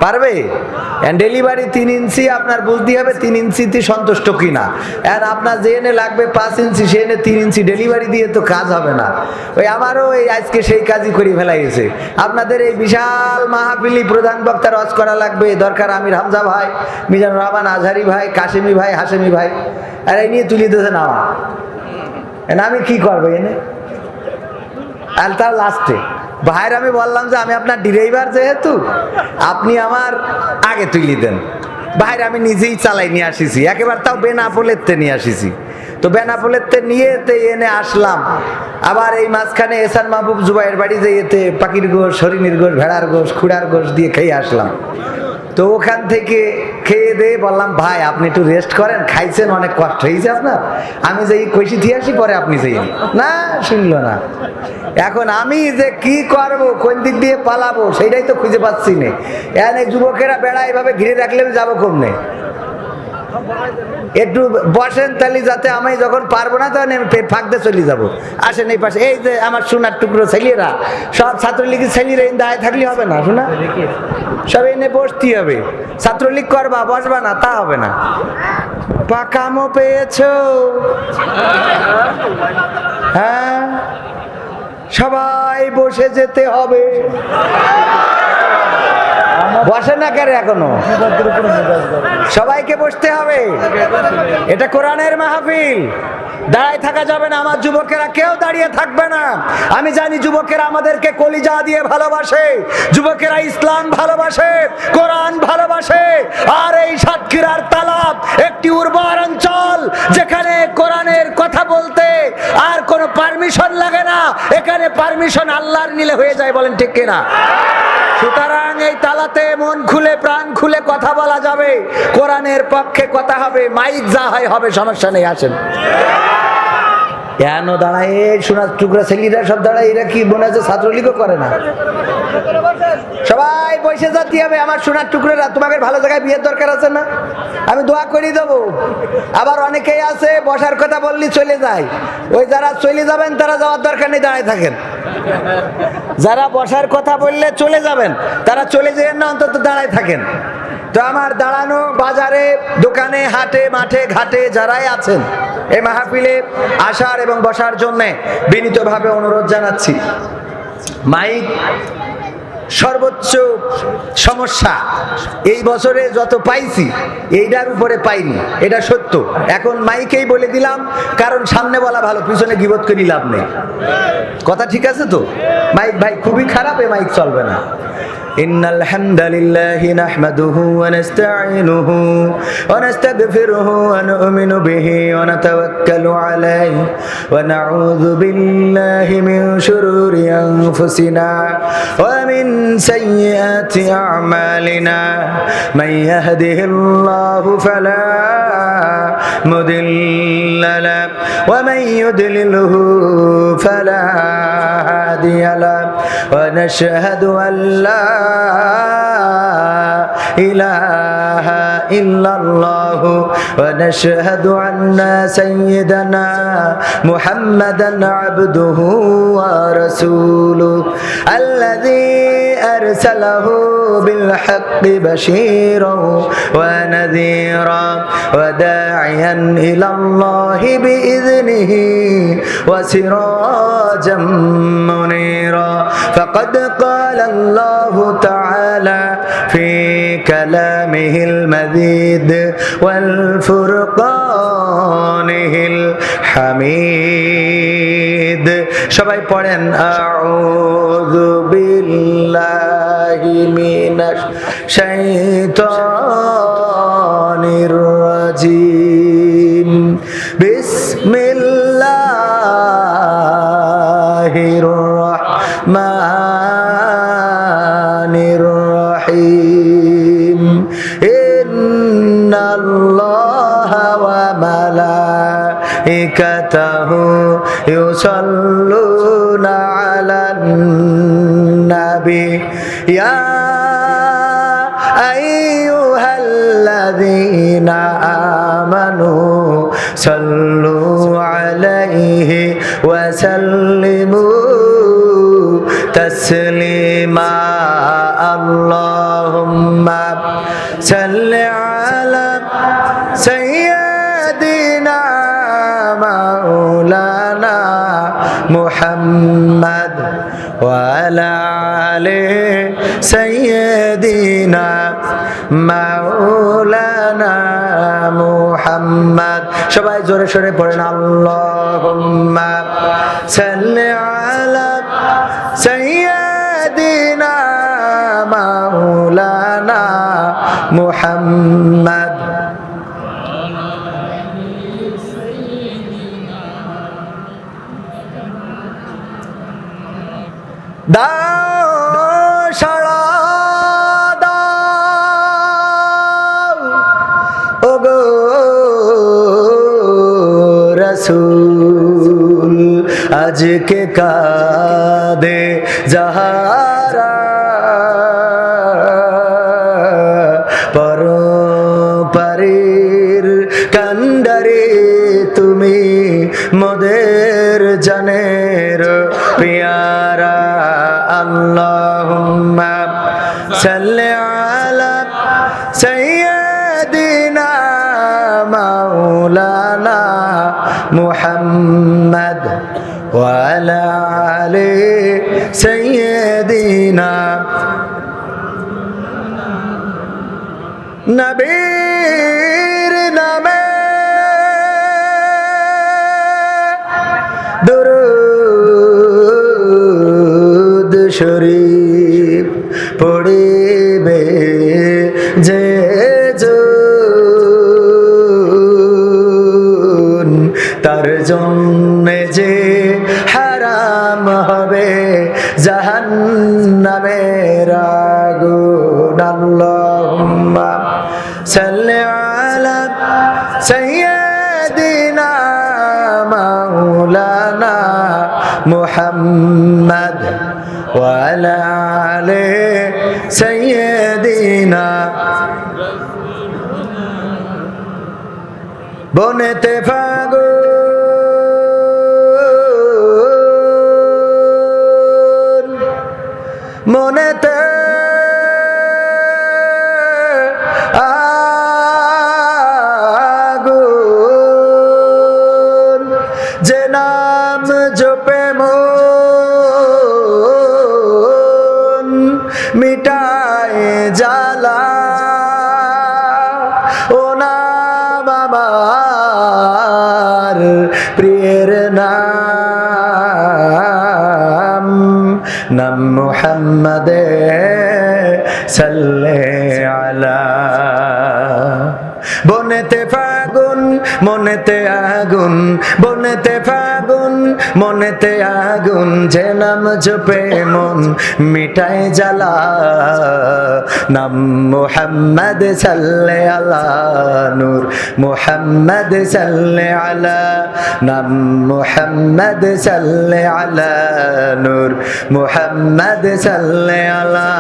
পারবে? ডেলিভারি 3 ইঞ্চি, আপনার বুঝতে হবে 3 ইঞ্চিতে সন্তুষ্ট কিনা। আপনার যে এনে লাগবে 5 ইঞ্চি, সে এনে 3 ইঞ্চি, ডেলিভারি দিয়ে তো কাজ হবে না। ওই আমারও এই আজকে সেই কাজই করে ফেলা গেছে। আপনাদের এই বিশাল মাহফিলি প্রধান বক্তা রজ করা লাগবে, দরকার আমির হামজা ভাই, মিজানুর রহমান আজহারি ভাই, কাশেমি ভাই, হাশেমি ভাই, আর এই নিয়ে তুলি দিয়েছেন আমার। আমি কি করবো এনে? আর তার লাস্টে ভাইয়ের আমি বললাম যে আমি আপনার ড্রাইভার, যেহেতু আপনি আমার আগে তুলি দেন। ভাইয়ের আমি নিজেই চালাই নিয়ে আসিছি, একেবারে তাও বেনাপোলেতে নিয়ে আসিছি। তো বেনাপোলেতে নিয়ে এনে আসলাম। আবার এই মাঝখানে এহসান মাহবুব জুবাইয়ের বাড়ি যে এতে পাখির গোশ, হরিণীর গোশ, ভেড়ার গোশ, খুড়ার গোশ দিয়ে খেয়ে আসলাম। তো ওখান থেকে খেয়ে দিয়ে বললাম, ভাই আপনি একটু রেস্ট করেন, খাইছেন, অনেক কষ্ট হয়েছে আপনার, আমি যে কইসি দিয়ে আসি, পরে আপনি যেই না, শুনলো না। এখন আমি যে কি করব, কোন দিক দিয়ে পালাবো, সেইটাই তো খুঁজে পাচ্ছি না। এখানে যুবকেরা বেড়া এভাবে ঘিরে রাখলে আমি যাবো কমনে? একটু বসেন তাহলে, যাতে আমি যখন পারবো না তখন আমি ফাঁক দিয়ে চলে যাবো। আসেন এই পাশে, এই যে আমার সোনার টুকরো ছেলেরা, সব ছাত্রলীগের ছেলেরা দায় থাকলে হবে না, শোনা সব এনে বসতে হবে। ছাত্রলীগ করবা, বসবা না তা হবে না। পাকামো পেয়েছো? হ্যাঁ, সবাই বসে যেতে হবে। বসে না কেন এখনো? সবাইকে বসতে হবে, এটা কোরআনের মাহফিল, দাঁড়ায় থাকা যাবে না। আমার যুবকেরা কেউ দাঁড়িয়ে থাকবে না। আমি জানি যুবকেরা আমাদেরকে কলিজা দিয়ে ভালোবাসে, যুবকেরা ইসলাম ভালোবাসে, কোরআন ভালোবাসে। আর এই সাতক্ষীরার তালাব একটি উর্বর অঞ্চল, যেখানে কোরআনের কথা বলতে আর কোনো পারমিশন লাগে না। এখানে পারমিশন আল্লাহর নিলে হয়ে যায়, বলেন ঠিক কিনা? সুতরাং এই তালাতে মন খুলে প্রাণ খুলে কথা বলা যাবে, কোরআনের পক্ষে কথা হবে, মাইক যা হয় হবে, সমস্যা নেই। আসেন কেন দাঁড়ায় সোনার টুকরা ছেলেরা সব দাঁড়ায়, এরা কি মনে হচ্ছে ছাত্রলীগও করে না? সবাই বসে যেতে হবে। আমার সোনার টুকরেরা, তোমাকে ভালো জায়গায় বিয়ের দরকার আছে না? আমি দোয়া করে দেবো। আবার অনেকেই আছে বসার কথা বললি চলে যায়, ওই যারা চলে যাবেন তারা যাওয়ার দরকার নেই, দাঁড়ায় থাকেন। যারা বসার কথা বললে চলে যাবেন, তারা চলে যাবেন না, অন্তত দাঁড়ায় থাকেন। তো আমার দাঁড়ানো বাজারে, দোকানে, হাটে, মাঠে, ঘাটে যারাই আছেন, এই মাহফিলে আসার এবং বসার জন্য বিনীতভাবে অনুরোধ জানাচ্ছি। মাইক সর্বোচ্চ সমস্যা, এই বছরে যত পাইছি এইটার উপরে পাইনি, এটা সত্য। এখন মাইকেই বলে দিলাম, কারণ সামনে বলা ভালো, পিছনে গিবত করে লাভ নেই। কথা ঠিক আছে তো? মাইক ভাই খুবই খারাপ, এ মাইক চলবে না। ইন্নাল হামদালিল্লাহি নাহমাদুহু ওয়া নাস্তাঈনুহু ওয়া নাস্তাগফিরুহু ওয়া নু'মিনু বিহি ওয়া নাতাওয়াক্কালু আলাইহি ওয়া নাউযু বিল্লাহি মিন শুরুরি আনফুসিনা ওয়া মিন সাইয়্যাতি আ'মালিনা মান ইয়াহদিহিল্লাহু ফালা মুদিল্লা লাহু ওয়া মান ইউদ্লিলহু ফালা হাদিয়া লাহু ওয়া নাশহাদু আল লা ইলাহা ইল্লাল্লাহু ওয়া নাশহাদু আন্না সাইয়্যিদানা মুহাম্মাদান আবদুহু ওয়া রাসূলুহু আল্লাযী আরসালাহু বিল হাক্কি বাশীরান ওয়া নাযীরান ওয়া দা'iয়ান ইলাল্লাহি বিইذনিহি ওয়া সিরাজাম মুনীরা ফাকাদ ক্বালা আল্লাহু তাআলা ফি কালামিহিল মাজিদ ওয়াল ফুরকানিহিল হামিদ। সবাই পড়েন আউযু বিল্লাহি মিনাশ শাইতানির রাজিম বিসমিল্লাহির রাহমানির রাহিম ইন্নাল্লাহা ওয়া মালাইকাতাহু ইউসাল্লুনা আলান নাবি ইয়া আইয়ুহাল্লাযীনা আমানু সাল্লু আলাইহি ওয়া সাল্লিমু তাসলিমা। আল্লাহুম্মা সাল্লি আলা সাইয়্যিদিনা মাওলানা মুহাম্মদ ওয়া আলা আলি সাইয়্যিদিনা মাওলানা মুহাম্মদ। সবাই জোরে সোরে পড়েন আল্লাহুম্মা সাল্লি আলা সাইয়্যিদিনা মাওলানা মুহাম্মদ। দাও সাড়া দাও ওগো রাসূল, আজকে কাঁদে যাহারা পরপারের কান্ডারে তুমি মোদের জানের পিয়ারা। আল্লাহুম্মা সাল্লি আলা সাইয়্যিদিনা মাওলানা মুহাম্মদ ওয়া আলা আলি সাইয়্যিদিনা। নবীর নামে দুরূদ শরীফ পড়িবে যে জন, তার জন্যে যে হারাম হবে জাহান্নামের আগুন। আল্লাহুম্মা সাল্লি আলা সাইয়্যিদিনা মাওলানা মুহাম্মদ ওয়া আলা আলি সাইয়্যিদিনা। বনেতে ফাগুন মনেতে আগুন, যে নাম জপে মন মিটায় জ্বালা, ও নাম আমার প্রিয়ের নাম, নাম মুহাম্মদে সাল্লি আলা। বনেতে ফাগুন মনেতে আগুন, বনেতে ফাগুন মনেতে আগুন, যে নাম জপে মন মিটায় জ্বালা, নাম মুহাম্মদ সাল্লি আলা নূর মুহাম্মদ সাল্লি আলা, নাম মুহাম্মদ সাল্লি আলা নূর মুহাম্মদ সাল্লি আলা।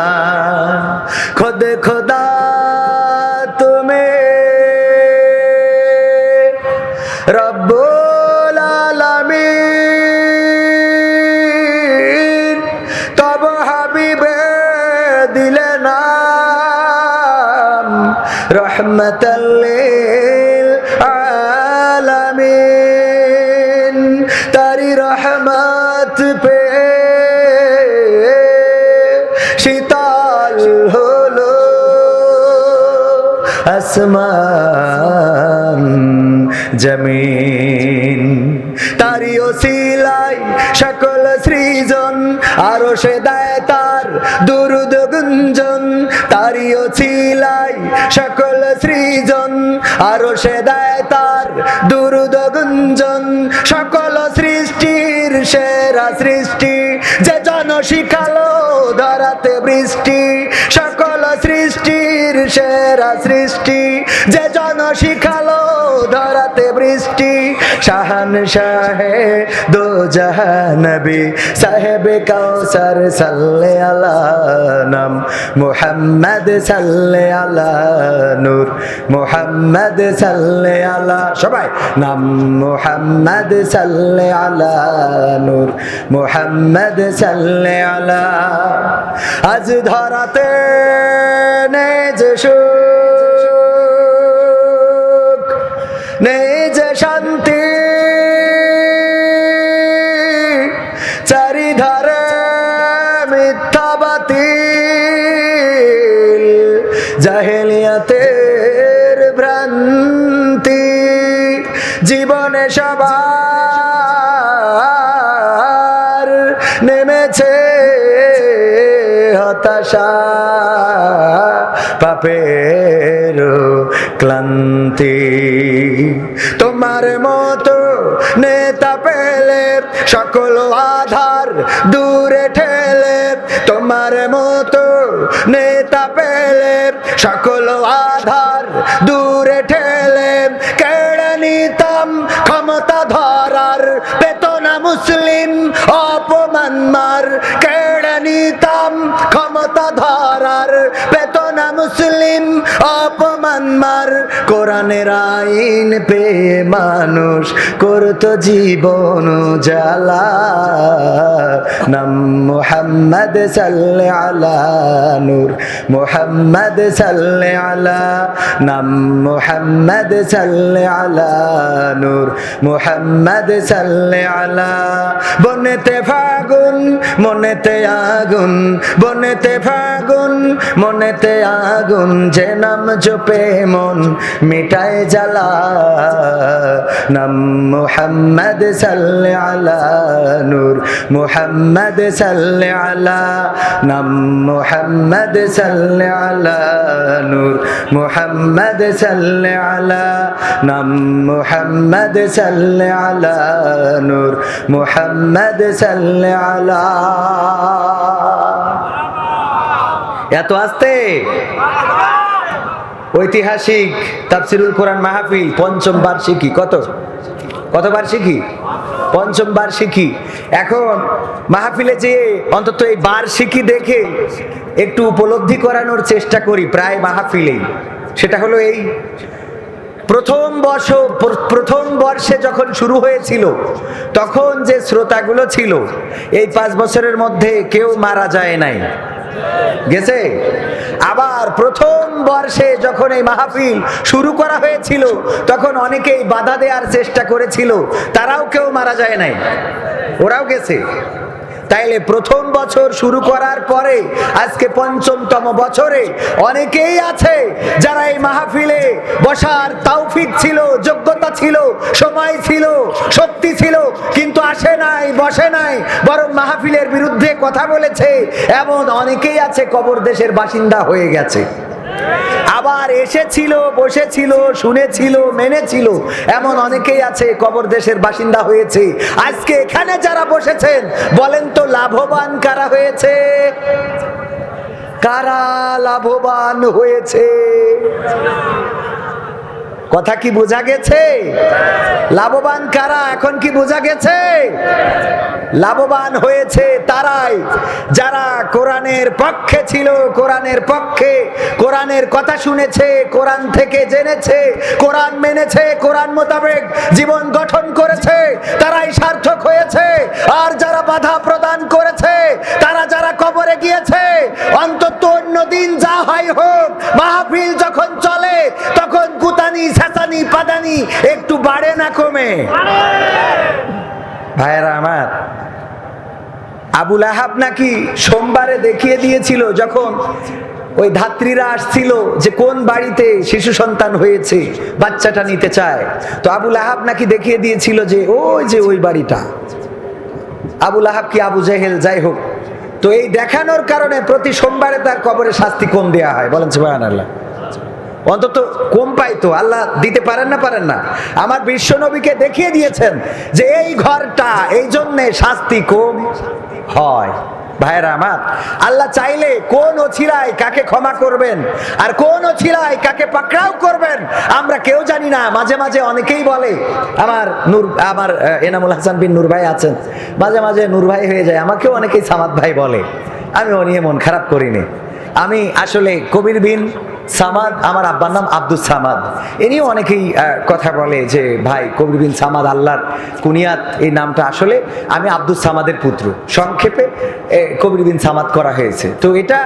খুদ খুদা তুমি রব্বুল আলামিন, তব হাবিবে দিলে নাম রহমাতাল লিল আলামিন। তারি রহমত পে শীতল হলো আসমান জমিন, তারি ওসিলায় সকল সৃজন আরো সে দেয় তার দুরুদ গুঞ্জন, তারি ওসিলায় সকল সৃজন আরো সে দেয় তার দুরুদ গুঞ্জন। সকল সৃষ্টির সেরা সৃষ্টি যে জন শিখালো ধরাতে বৃষ্টি, সকল সৃষ্টির সেরা সৃষ্টি যে জন শিখালো ধরাতে বৃষ্টি। শাহানশাহে দো জাহান নবী সাহেবে কাউসার সাল্লি আলা, নাম মুহাম্মদ সাল্লি আলা নূর মুহাম্মদ সাল্লি আলা। সবাই নাম মুহাম্মদ সাল্লি আলা নূর মুহাম্মদ সাল্লি আলা। আজ ধরাতে নেই যে সুখ, নেই যে শান্তি, চারিধারে মিথ্যাবাতিল, জাহেলিয়াতের ভ্রান্তি, জীবনে সবার নেমেছে হতাশা, পাপের ক্লান্তি। তোমার মতো নেতা পেলে সকল আধার দূরে ঠেলে, তোমার মতো নেতা পেলে সকল আধার দূরে ঠেলে, কেড়ে নিতাম ক্ষমতা ধরার, পেত না মুসলিম অপমান মার, কেড়ে নিতাম ক্ষমতা ধরার, পেত না মুসলিম অপমান মার। কোরআনের আইন পেয়ে মানুষ করত জীবন জ্বালা, নাম মুহাম্মদ সাল্লি আলা নূর, মুহাম্মদ সাল্লি আলা, নাম মুহাম্মদ সাল্লি আলা নূর, মুহাম্মদ সাল্লি আলা। বনেতে ফাগুন মনেতে আগুন, বনেতে ফাগুন মনেতে আগুন, যে নাম জপে মন মিটায় জ্বালা, নাম মুহাম্মদ সাল্লি আলা নূর, মুহাম্মদ সাল্লি আলা, নাম মুহাম্মদ সাল্লি আলা নূর, মুহাম্মদ সাল্লি আলা, নাম মুহাম্মদ সাল্লি আলা নূর, মুহাম্মদ সাল্লি আলা। এত আস্তে। ঐতিহাসিক তাফসিরুল কোরআন মাহফিল পঞ্চম বার্ষিকী। কত বার্ষিকী? পঞ্চম বার্ষিকী। এখন মাহফিলে যেয়ে অন্তত এই বার্ষিকী দেখে একটু উপলব্ধি করানোর চেষ্টা করি প্রায় মাহফিলেই। সেটা হলো এই প্রথম বর্ষে যখন শুরু হয়েছিল তখন যে শ্রোতাগুলো ছিল, এই 5 বছরের মধ্যে কেউ মারা যায় নাই, গেছে? আবার প্রথম বর্ষে যখন এই মাহফিল শুরু করা হয়েছিল তখন অনেকেই বাধা দেওয়ার চেষ্টা করেছিল, তারাও কেউ মারা যায় নাই, ওরাও গেছে। তাইলে প্রথম বছর শুরু করার পরে আজকে পঞ্চমতম বছরে অনেকেই আছে যারা এই মাহফিলে বসার তৌফিক ছিল, যোগ্যতা ছিল, সময় ছিল, শক্তি ছিল, কিন্তু আসে নাই, বসে নাই, বরং মাহফিলের বিরুদ্ধে কথা বলেছে। এমন অনেকেই আছে কবর দেশের বাসিন্দা হয়ে গেছে। আবার এসেছিল, বসেছিল, শুনেছিল, মেনেছিল, এমন অনেকেই আছে কবর দেশের বাসিন্দা হয়েছে। আজকে এখানে যারা বসেছেন বলেন তো লাভবান কারা হয়েছে? কারা লাভবান হয়েছে? কথা কি বোঝা গেছে? লাভবান কারা এখন কি বোঝা গেছে? লাভবান হয়েছে তারাই যারা কোরআনের পক্ষে ছিল, কোরআনের পক্ষে, কোরআনের কথা শুনেছে, কোরআন থেকে জেনেছে, কোরআন মেনেছে, কোরআন মোতাবেক জীবন গঠন করেছে, তারাই সার্থক হয়েছে। আর যারা বাধা প্রদান করেছে, তারা যারা কবরে গিয়েছে, অন্তত অন্যদিন যা হয় হোক, মাহফিল যখন চলে তখন কুতানি, ছাতানি, পাদানি একটু বাড়ে না কমে? ভাইয়েরা আমার, আবু লাহাব নাকি সোমবারে দেখিয়ে দিয়েছিল যখন ওই ধাত্রীরা আসছিল যে কোন বাড়িতে শিশু সন্তান হয়েছে, বাচ্চাটা নিতে চায়। তো আবু লাহাব নাকি দেখিয়ে দিয়েছিল যে ওই যে ওই বাড়িটা। আবু লাহাব কি আবু জেহেল, যাই হোক। তো এই দেখানোর কারণে প্রতি সোমবারে তার কবরে শাস্তি কম দেয়া হয়। বলেন সুবহানাল্লাহ। অন্তত কম পাইতো, আল্লাহ দিতে পারেন না? পারেন না? আমার বিশ্ব নবীকে দেখিয়ে দিয়েছেন যে এই ঘরটা, এই জন্যে শাস্তি কম হয়। ভাইরা আমার, আল্লাহ চাইলে কোন ওছিলায় কাকে ক্ষমা করবেন আর কোন ওছিলায় কাকে পাকড়াও করবেন আমরা কেউ জানি না। মাঝে মাঝে অনেকেই বলে, আমার এনামুল হাসান বিন নূর ভাই আছেন, মাঝে মাঝে নূর ভাই হয়ে যায়, আমাকেও অনেকেই সামাদ ভাই বলে। আমি ও নিয়ে মন খারাপ করিনি। আমি আসলে কবির বিন সামাদ, আমার আব্বার নাম আব্দুস সামাদ। এ নিয়েও অনেকেই কথা বলে যে ভাই কবির বিন সামাদ আল্লাহর কুনিয়াত, এই নামটা আসলে আমি আব্দুস সামাদের পুত্র। সংক্ষেপে কবির বিন সামাদ করা হয়েছে। তো এটা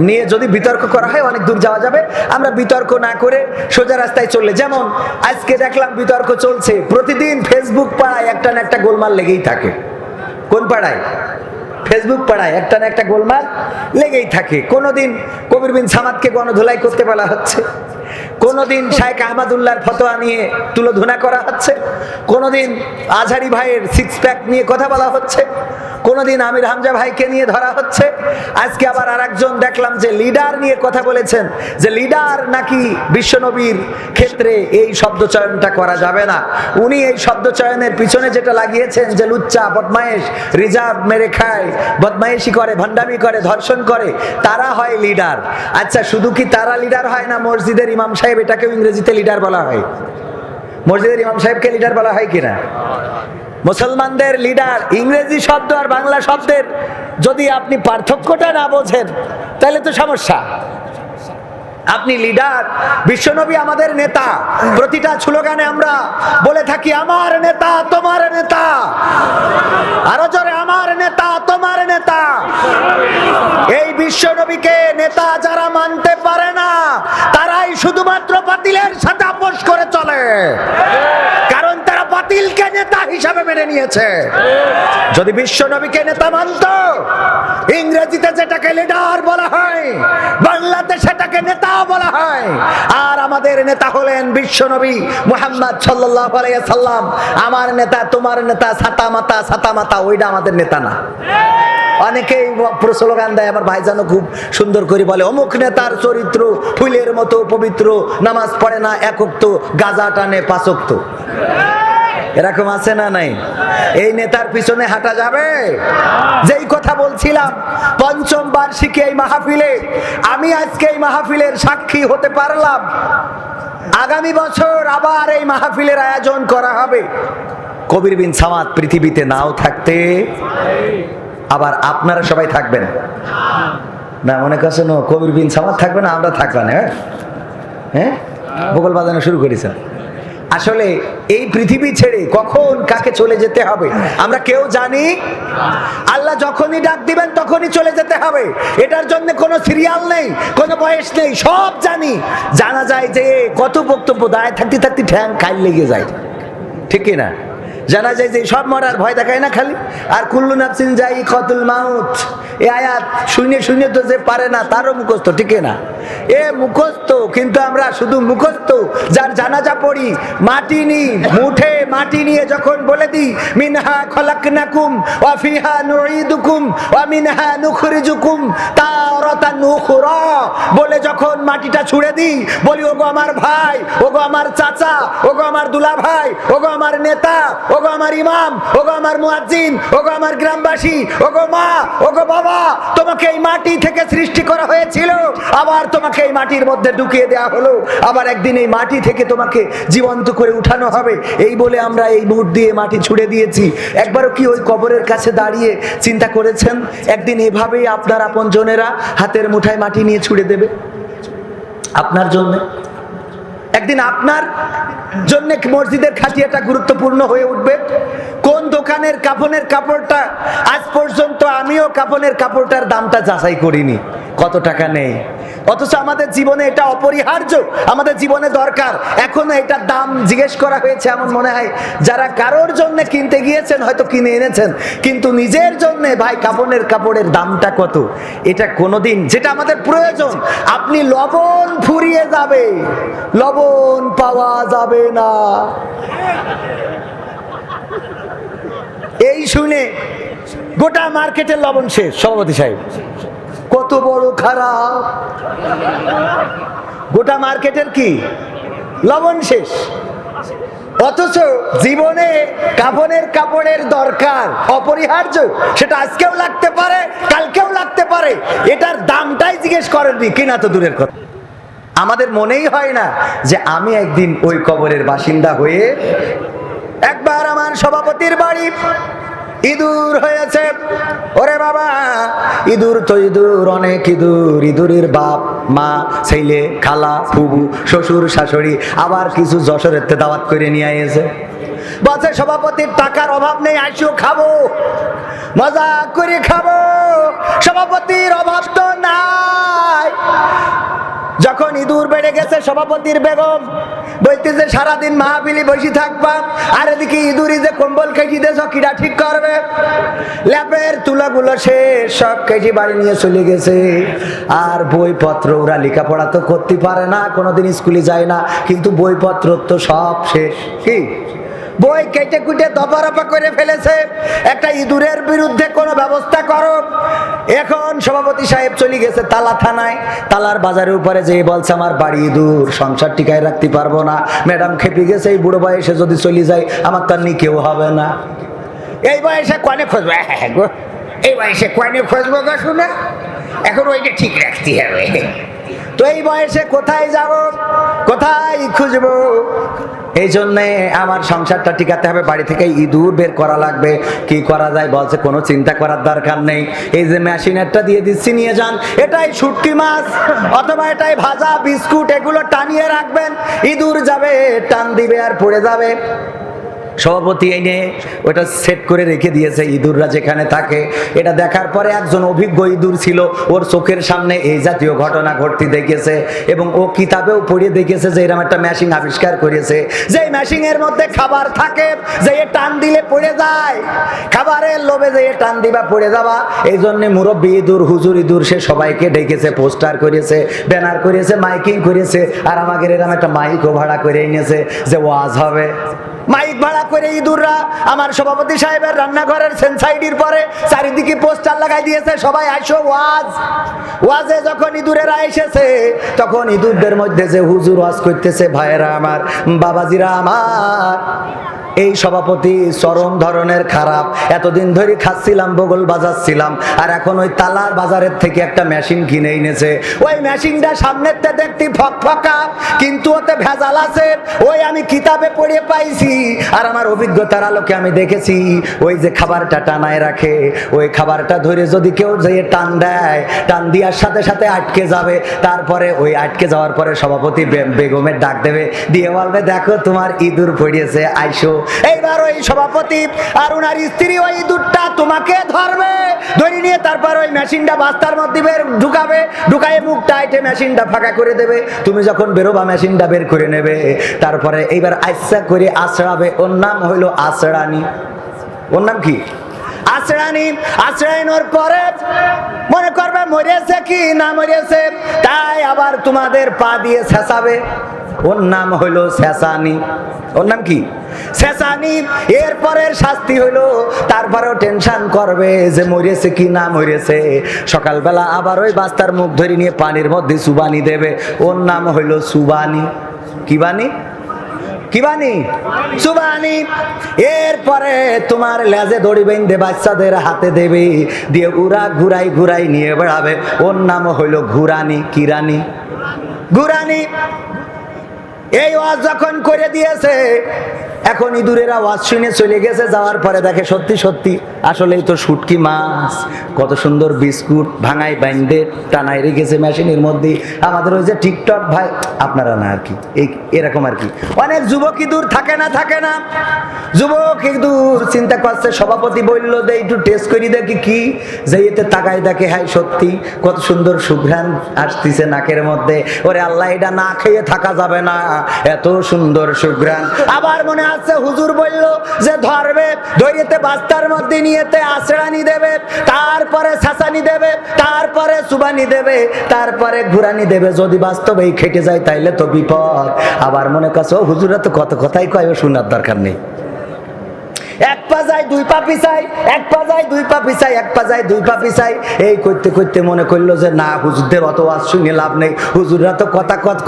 নিয়ে যদি বিতর্ক করা হয় অনেক দূর যাওয়া যাবে। আমরা বিতর্ক না করে সোজা রাস্তায় চললে, যেমন আজকে দেখলাম বিতর্ক চলছে, প্রতিদিন ফেসবুক পাড়ায় একটা না একটা গোলমাল লেগেই থাকে। কোন পাড়ায়? ফেসবুক পাড়ায় একটা না একটা গোলমাল লেগেই থাকে। কোনোদিন কবির বিন সামাদকে গণধোলাই করতে বলা হচ্ছে, কোনোদিন শাইখ আহমদুল্লাহর ফতোয়া নিয়ে তুলোধনা করা হচ্ছে, কোনোদিন আজহারি ভাইয়ের সিক্স প্যাক নিয়ে কথা বলা হচ্ছে, কোনোদিন আমির হামজা ভাইকে নিয়ে ধরা হচ্ছে। আজকে আবার আরেকজন দেখলাম যে লিডার নিয়ে কথা বলেছেন, যে লিডার নাকি বিশ্বনবীর ক্ষেত্রে এই শব্দ চয়নটা করা যাবে না। উনি এই শব্দ চয়নের পিছনে যেটা লাগিয়েছেন যে লুচ্চা বদমায়েশ রিজার্ভ মেরে খায়, বদমায়েশি করে, ভণ্ডামি করে, ধর্ষণ করে, তারা হয় লিডার। আচ্ছা, শুধু কি তারা লিডার হয় না, মসজিদের ইমাম সাহেব এটাকেও ইংরেজিতে লিডার বলা হয়? মসজিদের ইমাম সাহেবকে লিডার বলা হয় কিনা? মুসলমানদের লিডার, ইংরেজি শব্দ আর বাংলা শব্দের যদি আপনি পার্থক্যটা না বোঝেন তাহলে তো সমস্যা। আপনি লিডার, বিশ্বনবী আমাদের নেতা, প্রতিটা স্লোগানে আমরা বলে থাকি আমার নেতা তোমার নেতা, আরো জোরে আমার নেতা তোমার নেতা। এই বিশ্বনবীকে নেতা যারা মানতে পারে না তারাই শুধুমাত্র বাতিলের সাথে আপোষ করে চলে, কারণ তারা বাতিলকে নেতা হিসাবে মেনে নিয়েছে। যদি বিশ্বনবীকে নেতা মানত, ইংরেজিতে যেটাকে লিডার বলা হয়, বাংলাতে সেটাকে নেতা বলা হয়। আর আমাদের নেতা হলেন বিশ্বনবী মুহাম্মদ সাল্লাল্লাহু আলাইহি সাল্লাম। আমার নেতা তোমার নেতা ছাতা মাতা ছাতা মাতা, ওইটা আমাদের নেতা না। অনেকেই স্লোগান দেয়, আমার ভাইজানও খুব সুন্দর করে বলে, অমুক নেতার চরিত্র ফুলের মতো পবিত্র, নামাজ পড়ে না এক ওয়াক্ত, গাঁজা টানে 5 ওয়াক্ত। এরকম আছে না নাই? এই নেতার পিছনে হাঁটা যাবে? যেই কথা বলছিলাম, ৫ম বার্ষিকী এই মাহফিলে, আমি আজকে এই মাহফিলের সাক্ষী হতে পারলাম। আগামী বছর আবার এই মাহফিলের আয়োজন করা হবে। কবির বিন সামাদ পৃথিবীতে নাও থাকতে আবার আপনারা সবাই থাকবেন না? মনে করছেন কবির বিন সামাদ থাকবে না, আমরা থাকবো না? হ্যাঁ, বগল বাজানো শুরু করেছেন। আসলে এই পৃথিবী ছেড়ে কখন কাকে চলে যেতে হবে আমরা কেউ জানি? আল্লাহ যখনই ডাক দিবেন তখনই চলে যেতে হবে। এটার জন্য কোনো সিরিয়াল নেই, কোনো বয়স নেই, সব জানি। জানা যায় যে কত বক্তব্য দাঁড়ায় থাকতে থাকতে ঠ্যাং খাইল লেগে যায়, ঠিক না? জানা যায় যে সব মরার ভয় দেখায় না খালি। আর কুল্লু নাফসিন যায়িকাতুল মাউত, এই আয়াত শুনে শুনে তো যে পারে না তারও মুখস্থ, ঠিক না? এ মুখস্থ, কিন্তু আমরা শুধু মুখস্থ। যার জানাজা পড়ি, মাটি নি মুঠে মাটি নিয়ে যখন বলে দিই মিনহা খলাকনাকুম ওয়া ফিহা নুঈদুকুম ওয়া মিনহা নুখরিজুকুম তারাতান উখরা, বলে যখন মাটিটা ছুঁড়ে দিই, বলি ওগো আমার ভাই, ওগো আমার চাচা, ওগো আমার দুলা ভাই, ওগো আমার নেতা, ওগো আমার ইমাম, ওগো আমার মুয়াজ্জিন, ওগো আমার গ্রামবাসী, ওগো মা, ওগো বাবা, তোমাকে এই মাটি থেকে সৃষ্টি করা হয়েছিল, আবার তোমাকে এই মাটির মধ্যে ঢুকিয়ে দেওয়া হলো, আবার একদিন এই মাটি থেকে তোমাকে জীবন্ত করে উঠানো হবে। এই বলে আমরা এই মুহূর্ত দিয়ে মাটি ছুঁড়ে দিয়েছি। একবারও কি ওই কবরের কাছে দাঁড়িয়ে চিন্তা করেছেন একদিন এভাবেই আপনার আপনজনেরা হাতের মুঠায় মাটি নিয়ে ছুঁড়ে দেবে আপনার জন্য? একদিন আপনার জন্য মসজিদের খাটিয়াটা গুরুত্বপূর্ণ হয়ে উঠবে। কোন দোকানের কাফনের কাপড়টা, আজ পর্যন্ত আমিও কাফনের কাপড়টার দামটা যাচাই করিনি কত টাকা নেই, অথচ আমাদের জীবনে এটা অপরিহার্য, আমাদের জীবনে দরকার। এখনো এটার দাম জিজ্ঞেস করা হয়েছে এমন মনে হয় যারা কারোর জন্য কিনতে গিয়েছেন হয়তো কিনে এনেছেন, কিন্তু নিজের জন্য ভাই কাফনের কাপড়ের দামটা কত, এটা কোনোদিন, যেটা আমাদের প্রয়োজন। আপনি লবণ ফুরিয়ে যাবে, লবণ পাওয়া যাবে না, এই শুনে গোটা মার্কেটের লবণ শেষ। সভাপতি সাহেব, কত বড় খারাপ, গোটা মার্কেটের কি লবণ শেষ। অথচ জীবনে কাফনের কাপড়ের দরকার অপরিহার্য, সেটা আজকেও লাগতে পারে, কালকেও লাগতে পারে, এটার দামটাই জিজ্ঞেস করেননি, কিনা তো দূরের কথা। আমাদের মনেই হয় না যে আমি একদিন ওই কবরের বাসিন্দা হয়ে, একবার আমার সভাপতির বাড়ি ইঁদুর হয়েছে। ওরে বাবা, ইঁদুর তো ইঁদুর, অনেক ইঁদুর, ইঁদুরের বাপ মা ছেলে খালা ফুবু শ্বশুর শাশুড়ি আবার কিছু যশোরের দাওয়াত করে নিয়ে এসে বলছে সভাপতির টাকার অভাব নেই, আইসো খাবো, মজা করে খাবো, সভাপতির অভাব তো নাই। যখন ইঁদুর বেড়ে গেছে সভাপতির বেগম বলতেছে সারাদিন মাহফিলি বসে থাকবা, আর এদিকে ইঁদুরি যে কম্বল কেজি দেছ কিরা ঠিক করবে। ল্যাপের তুলাগুলো শেষ, সব কেজি বাড়ি নিয়ে চলে গেছে। আর বইপত্র ওরা লেখাপড়া তো করতে পারে না, কোনোদিন স্কুলে যায় না, কিন্তু বইপত্র তো সব শেষ। কি বই কেটে কুটে দফারফা করে ফেলেছে। একটা ইঁদুরের বিরুদ্ধে কোনো ব্যবস্থা করো। এখন সভাপতি সাহেব চলে গেছে তালা থানায়। তালার বাজারের উপরে যেয়ে বলছে আমার বাড়ি ইঁদুর, সংসার টিকায় রাখতে পারবো না, ম্যাডাম খেপে গেছে, এই বুড়ো বয়সে যদি চলে যায় আমার তার নি কেউ হবে না। এই বয়সে কনে খুঁজবো, এই বয়সে কনে খুঁজবো গো শুনে, এখন ওইটা ঠিক রাখতে হবে। তো এই বয়সে কোথায় যাব, কোথায় খুঁজবো? এই জন্যে আমার সংসারটা টিকাতে হবে, বাড়ি থেকে ইঁদুর বের করা লাগবে। কি করা যায়? বলছে কোনো চিন্তা করার দরকার নেই, এই যে মেশিনেরটা দিয়ে দিচ্ছি নিয়ে যান, এটাই শুটকি মাছ অথবা এটাই ভাজা বিস্কুট, এগুলো টানিয়ে রাখবেন, ইঁদুর যাবে টান দিবে আর পড়ে যাবে। সভাপতি এনে ওটা সেট করে রেখে দিয়েছে ইঁদুররা যেখানে থাকে। এটা দেখার পরে একজন অভিজ্ঞ ইঁদুর ছিল, ওর চোখের সামনে এই জাতীয় ঘটনা ঘটতে দেখেছে এবং ও কিতাবেও পড়ে দেখেছে যে এরকম একটা মেশিন আবিষ্কার করেছে, যে মেশিনের মধ্যে খাবার থাকে, যে টান দিলে পড়ে যায়, খাবারের লোভে যে টান দিবা পড়ে যাবা। এই জন্য মুরব্বী ইঁদুর, হুজুর ইঁদুর, সে সবাইকে ডেকেছে, পোস্টার করেছে, ব্যানার করেছে, মাইকিং করেছে, আর আমাদের এরকম একটা মাইকও ভাড়া করে এনেছে যে ওয়াজ হবে। মাইক ভাড়া করে ইঁদুররা আমার সভাপতি সাহেবের রান্নাঘরের সেন্সাইডির পরে চারিদিকে পোস্টার লাগাই দিয়েছে, সবাই আইসো ওয়াজ। ওয়াজে যখন ইঁদুরেরা এসেছে তখন ইঁদুরদের মধ্যে যে হুজুর ওয়াজ করতেছে, ভাইয়েরা আমার, বাবাজিরা আমার, এই সভাপতি চরম ধরনের খারাপ। এতদিন ধরে খাচ্ছিলাম, বগল বাজাচ্ছিলাম, আর এখন ওই তালার বাজারের থেকে একটা মেশিন কিনে এনেছে। ওই মেশিনটা সামনের তে দেখতে ফকফকা, কিন্তু ওতে ভেজাল আছে। ওই আমি কিতাবে পড়ে পাইছি, আর আমার অভিজ্ঞতার আলোকে আমি দেখেছি, ওই যে খাবারটা টানায় রাখে, ওই খাবারটা ধরে যদি কেউ যেয়ে টান দেয়, টান দেওয়ার সাথে সাথে আটকে যাবে। তারপরে ওই আটকে যাওয়ার পরে সভাপতি বেগমের ডাক দেবে, দিয়ে বলবে দেখো তোমার ইঁদুর পড়িয়েছে, আইসো। এইবার ওই সভাপতি আর ওনার স্ত্রী ওই ইঁদুরটা তোমাকে ধরবে, ধরে নিয়ে তারপর ওই মেশিনটা বাস্তার মধ্যে ঢুকাবে, ঢুকায় মুখটা আইটে মেশিনটা ফাঁকা করে দেবে। তুমি যখন বেরোবা মেশিনটা বের করে নেবে, তারপরে এইবার আইসা করে আছড়াবে। ওর নাম হইল আছড়ানি। ওর নাম কি? আছড়ানি। আছড়ানোর পরে মনে করবে মরেছে কি না মরেছে, তাই আবার তোমাদের পা দিয়ে ছেঁচাবে। ওর নাম হইলো ছেঁচানি। ওর নাম কি? ছেঁচানি। এরপরের শাস্তি হইলো তারপরেও টেনশন করবে যে মরেছে কি না মরেছে। সকালবেলা আবার ওই বাস্তার মুখ ধরে নিয়ে পানির মধ্যে সুবানি দেবে। ওর নাম হইলো সুবানি। কি বানি? কি বানি? সুবানি। এরপরে তোমার লেজে দড়ি বেঁধে বাচ্চাদের হাতে দেবে, দিয়ে উড়া ঘুরাই ঘুরাই নিয়ে বেড়াবে। ওর নাম হইলো ঘুরানি। কি রানী? ঘুরানি। এই ওয়াজ যখন করে দিয়েছে, এখন ইঁদুরেরা ওয়াজ শুনে চলে গেছে। যাওয়ার পরে দেখে সত্যি সত্যি আসলেই তো শুটকি মাছ, কত সুন্দর বিস্কুট ভাঙাই বাইন্দে টানাই রেখেছে মেশিনের মধ্যে। আমাদের ওই যে টিকটক ভাই, আপনারা না আর কি, এই এরকম আর কি অনেক যুবক ইঁদুর থাকে না, থাকে না যুবক ইঁদুর চিন্তা করছে। সভাপতি বললো যে একটু টেস্ট করি দেখি কি, যে এতে তাকাই দেখে, হাই সত্যি কত সুন্দর সুঘ্রাণ আসতেছে নাকের মধ্যে। ওরে আল্লাহ, এটা না খেয়ে থাকা যাবে না, এত সুন্দর সুঘ্রাণ। আবার মনে আছে হুজুর বলল যে ধরবে, ধরিয়েতে বাস্তার মধ্যে নিয়েতে আছড়ানি দেবে, তারপরে ছাসানি দেবে, তারপরে সুবানি দেবে, তারপরে ঘুরানি দেবে। যদি বাস্তবেই খেটে যায় তাইলে তো বিপদ। আবার মনে করছে ও হুজুরা তো কত কথাই কয়, শোনার দরকার নেই। এক পা যায় দুই পা পিছাই, এক পা যায় দুই পা পিছাই, এক পা যায় দুই পা পিছাই। এই করতে করতে মনে করলো যে না, হুজুরদের অত ওয়াজ শুনে লাভ নেই, হুজুররা তো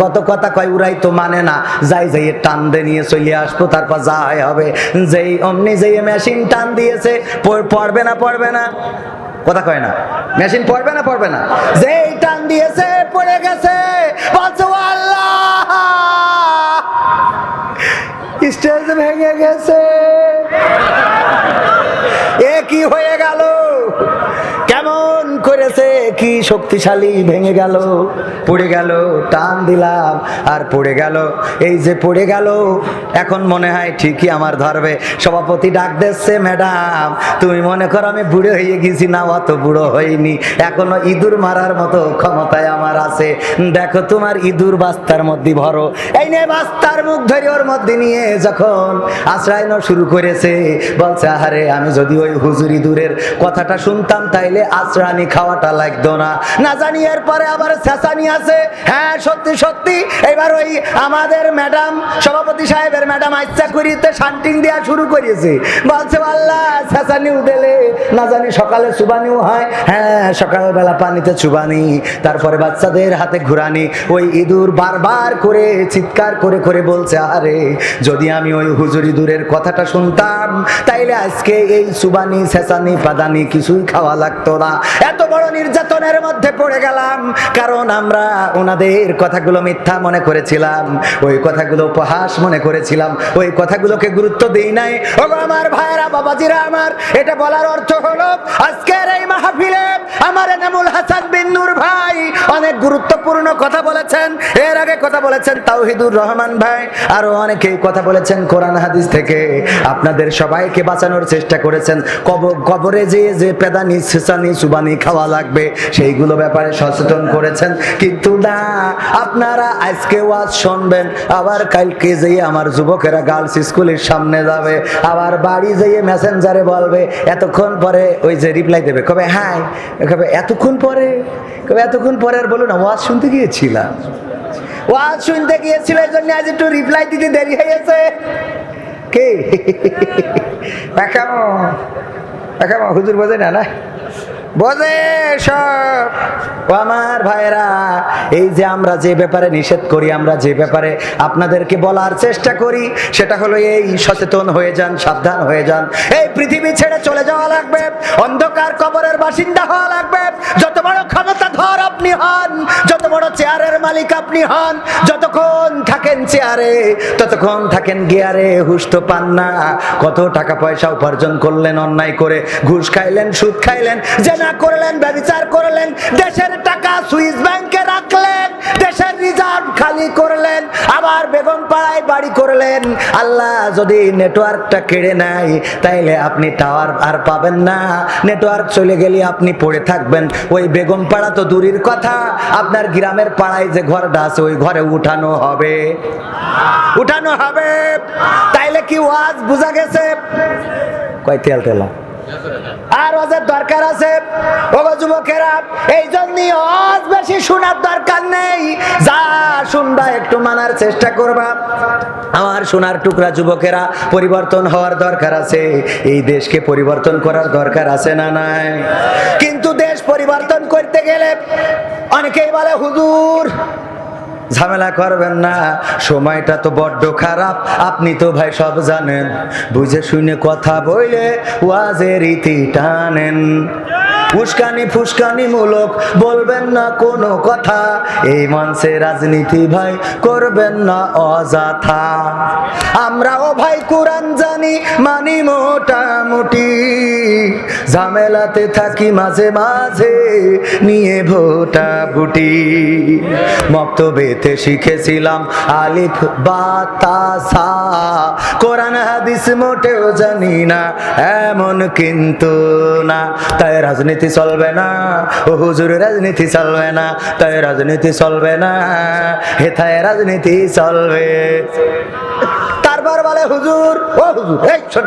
কত কথা কয়, উড়াই তো মানে না। যাই যাই টান দিয়ে নিয়ে চলে আসবো, তারপর যা হয় হবে। যেই অমনি যেই মেশিন টান দিয়েছে, পড়বে না পড়বে না, কথা কয় না, মেশিন পড়বে না পড়বে না, যেই টান দিয়েছে পড়ে গেছে। বলছে আল্লাহ, স্টেজ ভেঙে গেছে। এ কি হয়ে গেল? কেমন করেছে, কি শক্তিশালী ভেঙে গেল, পড়ে গেল, টান দিলাম আর পড়ে গেল। এই যে পড়ে গেল, এখন মনে হয় ঠিকই আমার ধরবে। সভাপতি ডাক দিচ্ছে, ম্যাডাম তুমি মনে করো আমি বুড়ো হয়ে গেছি? না, অত বুড়ো হইনি, এখনো ইঁদুর মারার মতো ক্ষমতায় আমার আছে। দেখো তোমার ইঁদুর বাস্তার মধ্যে ভরো। এই নে বাস্তার মুখ ধরে ওর মধ্যে নিয়ে যখন আশ্রয় নেওয়া শুরু করেছে, বলছে আরে আমি যদি ওই হুজুর ইঁদুরের কথাটা শুনতাম তাইলে আশ্রানি খাওয়াটা লাগতো না। না জানি এরপরে আবার চেঁচানি আছে। হ্যাঁ সত্যি সত্যি এবার ওই আমাদের ম্যাডাম, সভাপতি সাহেবের ম্যাডাম ইচ্ছা করিতে শান্তিং দেওয়া শুরু করেছে। বলছে আল্লাহ চেঁচানিও দিলে না জানি সকালে চুবানিও হয়। হ্যাঁ সকালবেলা পানিতে চুবানি, তারপরে বাচ্চাদের হাতে ঘুরানি। ওই ইঁদুর বারবার করে চিৎকার করে করে বলছে আরে যদি আমি ওই হুজুর ইঁদুরের কথাটা শুনতাম তাইলে আজকে এই চুবানি চেঁচানি পাদানি কিছুই খাওয়া লাগতো না। এত বড় নির্যাতনের মধ্যে পড়ে গেলাম কারণ আমরা ওনাদের কথাগুলো মিথ্যা মনে করেছিলাম, ওই কথাগুলো উপহাস মনে করেছিলাম, ওই কথাগুলোকে গুরুত্ব দেই নাই। ওগো আমার ভাইরা, বাবাজিরা আমার, এটা বলার অর্থ হলো আজকের এই মাহফিলে আমার এনামুল হাসান বিন নূর ভাই অনেক গুরুত্বপূর্ণ কথা বলেছেন। এর আগে কথা বলেছেন তাওহিদুর রহমান ভাই, আরো অনেকেই কথা বলেছেন কোরআন হাদিস থেকে। আপনাদের সবাইকে বাঁচানোর চেষ্টা করেছেন। কবরে যেয়ে যে পেদানি সেসানি সুবানি খাওয়া লাগবে সেইগুলো ব্যাপারে সচেতন করেছেন। কিন্তু না, আপনারা আজকে ওয়াজ শুনবেন, আবার কালকে যেয়ে আমার যুবকেরা গার্লস স্কুলের সামনে যাবে, আবার বাড়ি যেয়ে মেসেঞ্জারে বলবে, এতক্ষণ পরে ওই যে রিপ্লাই দেবে, কবে হ্যাঁ, কবে এতক্ষণ পরে, কবে এতক্ষণ পরে। আর বলো না ওয়াজ শুনতে গিয়েছিলাম, ওয়াজ শুনতে গিয়েছিল এই জন্য আজ একটু রিপ্লাই দিতে দেরি হয়ে গেছে। কে হুজুর বোঝে না? না বোঝে সব। ও আমার ভাইরা, এই যে আমরা যে ব্যাপারে নিষেধ করি, আমরা যে ব্যাপারে আপনাদেরকে বলার চেষ্টা করি, সেটা হলো এই সচেতন হয়ে যান, সাবধান হয়ে যান। এই পৃথিবী ছেড়ে চলে যাওয়া লাগবে, অন্ধকার কবরের বাসিন্দা হওয়া লাগবে। যত বড় ক্ষমতাধর আপনি হন, যত বড় চেয়ারের মালিক আপনি হন, যতক্ষণ থাকেন চেয়ারে ততক্ষণ থাকেন গিয়ারে, হুশ তো পান না। কত টাকা পয়সা উপার্জন করলেন অন্যায় করে, ঘুষ খাইলেন, সুদ খাইলেন, জেনা করলেন, ব্যভিচার করলেন, দেশের টাকা সুইস ব্যাংকে রাখলেন, দেশের রিজার্ভ খালি করলেন, আবার বেগম পাড়ায় বাড়ি করলেন। আল্লাহ যদি নেটওয়ার্কটা কেড়ে নেয় তাইলে আপনি টাওয়ার আর পাবেন না। নেটওয়ার্ক চলে গেলে আপনি পড়ে থাকবেন। ওই বেগম পাড়া তো দূরের কথা, আপনার গ্রামের পাড়ায় যে ঘরটা আছে ওই ঘরে উঠানো হবে, উঠানো হবে। তাইলে কি ওয়াজ বুঝা গেছে? কয় তেল তেলা আর ওয়াজের দরকার আছে। ওগো যুবকেরা, এই জন্যই ওয়াজ বেশি শোনার দরকার নেই, যা শুনবা একটু মানার চেষ্টা করবা। আমার সোনার টুকরা যুবকেরা, পরিবর্তন হওয়ার দরকার আছে, এই দেশকে পরিবর্তন করার দরকার আছে না নাই? কিন্তু দেশ পরিবর্তন করতে গেলে অনেকেই বলে হুজুর ঝামেলা করবেন না, সময়টা তো বড্ড খারাপ, আপনি তো ভাই সব জানেন, বুঝে শুনে কথা বইলে ওয়াজের রীতি টানেন। উস্কানি ফুসকানি মূলক বলবেন না কোনো কথা, এই মঞ্চে রাজনীতি ভাই করবেন না অযথা। আমরাও ভাই কোরআন জানি, মানি মোটামুটি, ঝামেলাতে থাকি মাঝে মাঝে নিয়ে ভোটা ভুটি। মক্তবেতে শিখেছিলাম আলিফ বা তা সা, কোরআন হাদিস মোটেও জানি না এমন কিন্তু না। তাই রাজনীতি চলবে না, ও হুজুর রাজনীতি চলবে না, তাই রাজনীতি চলবে না, হেথায় রাজনীতি চলবে। তারপর বলে হুজুর, ও হুজুর এই শোন,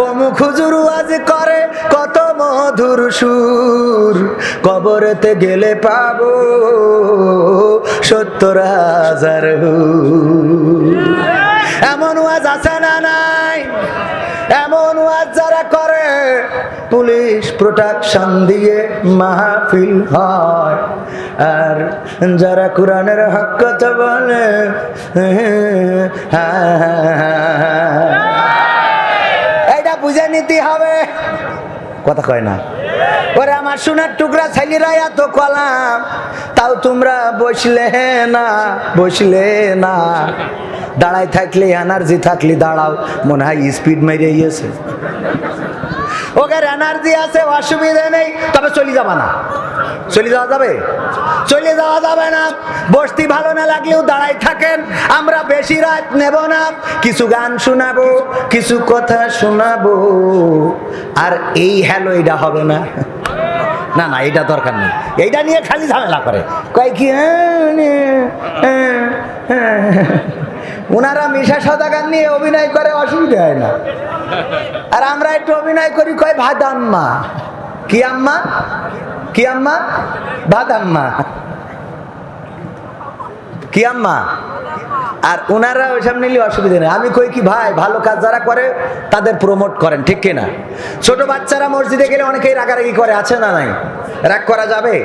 অমুক হুজুর ওয়াজ করে কত মধুর সুর, কবরেতে গেলে পাবো ৭০,০০০ হুর। এমন ওয়াজ আছে না নাই? এমন ওয়াজ যারা করে পুলিশ প্রোটেকশন দিয়ে মাহফিল হয়, আর যারা কোরআনের হক কথা বলে এটা বুঝে নিতে হবে। কথা কয় না? ওরে আমার সোনার টুকরা ছেলেরা এত কলাম, তাও তোমরা বসলে না, বসলে না। দাঁড়াই থাকলে এনার্জি থাকলে দাঁড়াও, মনে হয় স্পিড মেরে গিয়েছে। ওকে এনার্জি আছে, অসুবিধা নেই, তবে চলে যাবা না। চলে যাওয়া যাবে? চলে যাওয়া যাবে না। বসতি ভালো না লাগলেও দাঁড়াই থাকেন, আমরা বেশি রাত নেব না, কিছু গান শোনাবো, কিছু কথা শোনাবো। আর এই হ্যালো এটা হবে না, না না এটা দরকার নেই, এইটা নিয়ে খালি ঝামেলা করে, কয় কি ওনারা মিশা সদাগান নিয়ে অভিনয় করে, অসুবিধা হয় না। আর আমরা একটু অভিনয় করি, কয় ভাত আম্মা। কি আম্মা? কি আম্মা? ভাত আম্মা। কি আম্মা? আর ওনারা ওইসব নিলে অসুবিধা নেই। আমি কই কি ভাই, ভালো কাজ যারা করে তাদের প্রমোট করেন, ঠিক কিনা? ছোট বাচ্চারা মসজিদে গেলে অনেকেই রাগারাগি করে, আছে না নাই? রাগ করা যাবে?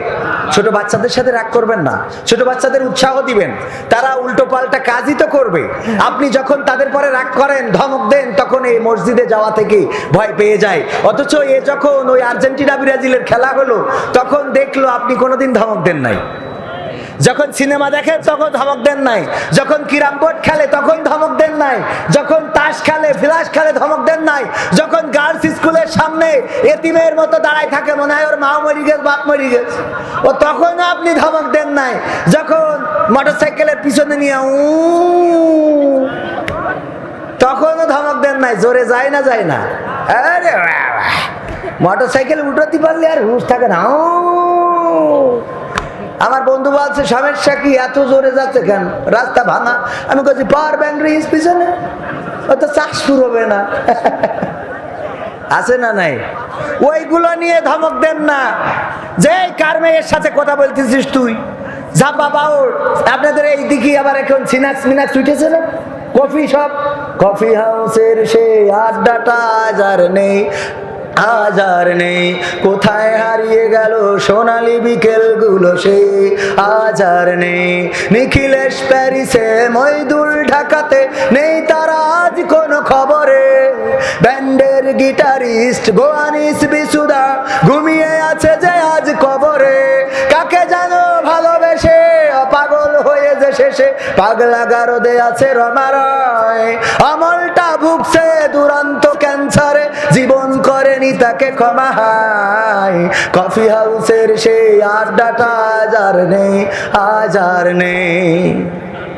ছোট বাচ্চাদের সাথে রাগ করবেন না, ছোট বাচ্চাদের উৎসাহ দিবেন, তারা উল্টো পাল্টা কাজই তো করবে। আপনি যখন তাদের পরে রাগ করেন, ধমক দেন, তখন এই মসজিদে যাওয়া থেকে ভয় পেয়ে যায়। অথচ এ যখন ওই আর্জেন্টিনা ব্রাজিলের খেলা হলো, তখন দেখলো আপনি কোনোদিন ধমক দেন নাই। যখন সিনেমা দেখেন তখন ধমক দেন নাই, যখন ক্যারাম বোর্ড খেলে তখন ধমক দেন নাই, যখন তাস খেলে, ফ্লাশ খেলে ধমক দেন নাই, যখন গার্লস স্কুলের সামনে এতিমের মতো দাঁড়ায় থাকে, মনে হয় ওর মাও মরি গেছে, বাপ মরি গেছে, ও তখনও আপনি ধমক দেন নাই। যখন মোটরসাইকেলের পিছনে নিয়ে তখনও ধমক দেন নাই। জোরে যায় না? যায় না? আরে মোটরসাইকেল উঠতে পারলে আর হুঁশ থাকে না। আমার বন্ধু বলছে, সমস্যা কি, এত জোরে যাচ্ছে কেন, রাস্তা ভাঙা? আমি বলছি পাওয়ার ব্যাংক রিস পিছনে, ও তো চাষ শুরু হবে না। আছে না নাই? ওইগুলো নিয়ে ধমক দেন না। যে কার মেয়ের সাথে কথা বলতেছিস তুই, যা বাবা ওর। আপনাদের এই দিকে আবার এখন সিনাক্স মিনাক্স উঠেছে না, কফি শপ, কফি হাউসের সেই আড্ডাটা আজ আর নেই, আজ আর নেই। কোথায় হারিয়ে গেল সোনালি বিকেল গুলো, সে আজ আর নেই। নিখিলেশ প্যারিসে, মইদুল ঢাকাতে, নেই তারা আজ কোনো খবরে। ব্যান্ডের গিটারিস্ট গোয়ানিস বিশুদা ঘুমিয়ে আছে যে আজ কবরে। কাকে জানো ভালোবেসে পাগল হয়ে যে শেষে পাগলা গারদে আছে রমারয়। আমলটা ভুগছে দুরন্ত ক্যান্সারে, জীবন করেনি তাকে ক্ষমা হায়। কফি হাউসের সেই আড্ডাটা আজ আর নেই, আজ আর নেই।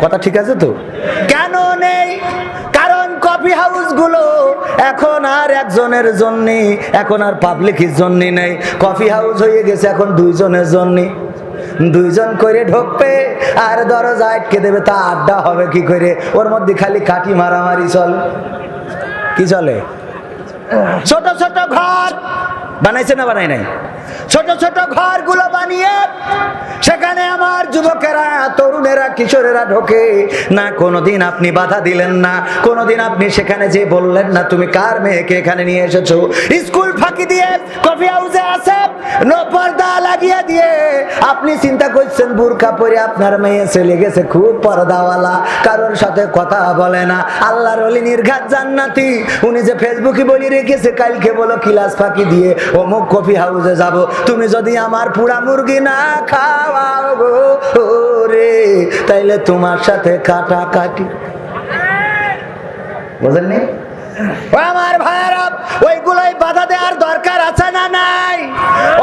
কথা ঠিক আছে তো? কেন নেই? কারণ কফি হাউস গুলো এখন আর একজনের জন্য, এখন আর পাবলিকের জন্য নেই। কফি হাউস হয়ে গেছে এখন দুইজনের জন্য। দুইজন করে ঢোকবে আর দরজা আটকে দেবে, তা আড্ডা হবে কি করে? ওর মধ্যে খালি কাটি মারামারি চলে। কি চলে? ছোট ছোট ঘর বানাইছে না বানাই নাই? ছোট ছোট ঘরগুলো বানিয়ে সেখানে আমার যুবকেরা, তরুণেরা, কিশোরেরা ঢোকে না। কোনোদিন আপনি বাধা দিলেন না, কোনোদিন আপনি সেখানে যে বললেন না তুমি কার মেয়েকে এখানে নিয়ে এসেছো। স্কুল ফাঁকি দিয়ে কফি হাউসে আসে, নো পর্দা লাগিয়ে দিয়ে আপনি চিন্তা করছেন বুরকা পরে আপনার মেয়ে চলে গেছে খুব পর্দাওয়ালা, কারোর সাথে কথা বলে না, আল্লাহর ওলি নির্ঘাত জান্নাতি। উনি যে ফেসবুকে বলি রেখেছে কালকে বলো ক্লাস ফাঁকি দিয়ে অমুক কফি হাউসে যাব, তুমি যদি আমার পুরা মুরগি না খাওয়াও গো রে, তাইলে তোমার সাথে কাটাকাটি। বুঝলেন? আমার ভাইরা, ওইগুলোই বাধা দেওয়ার দরকার আছে না নাই?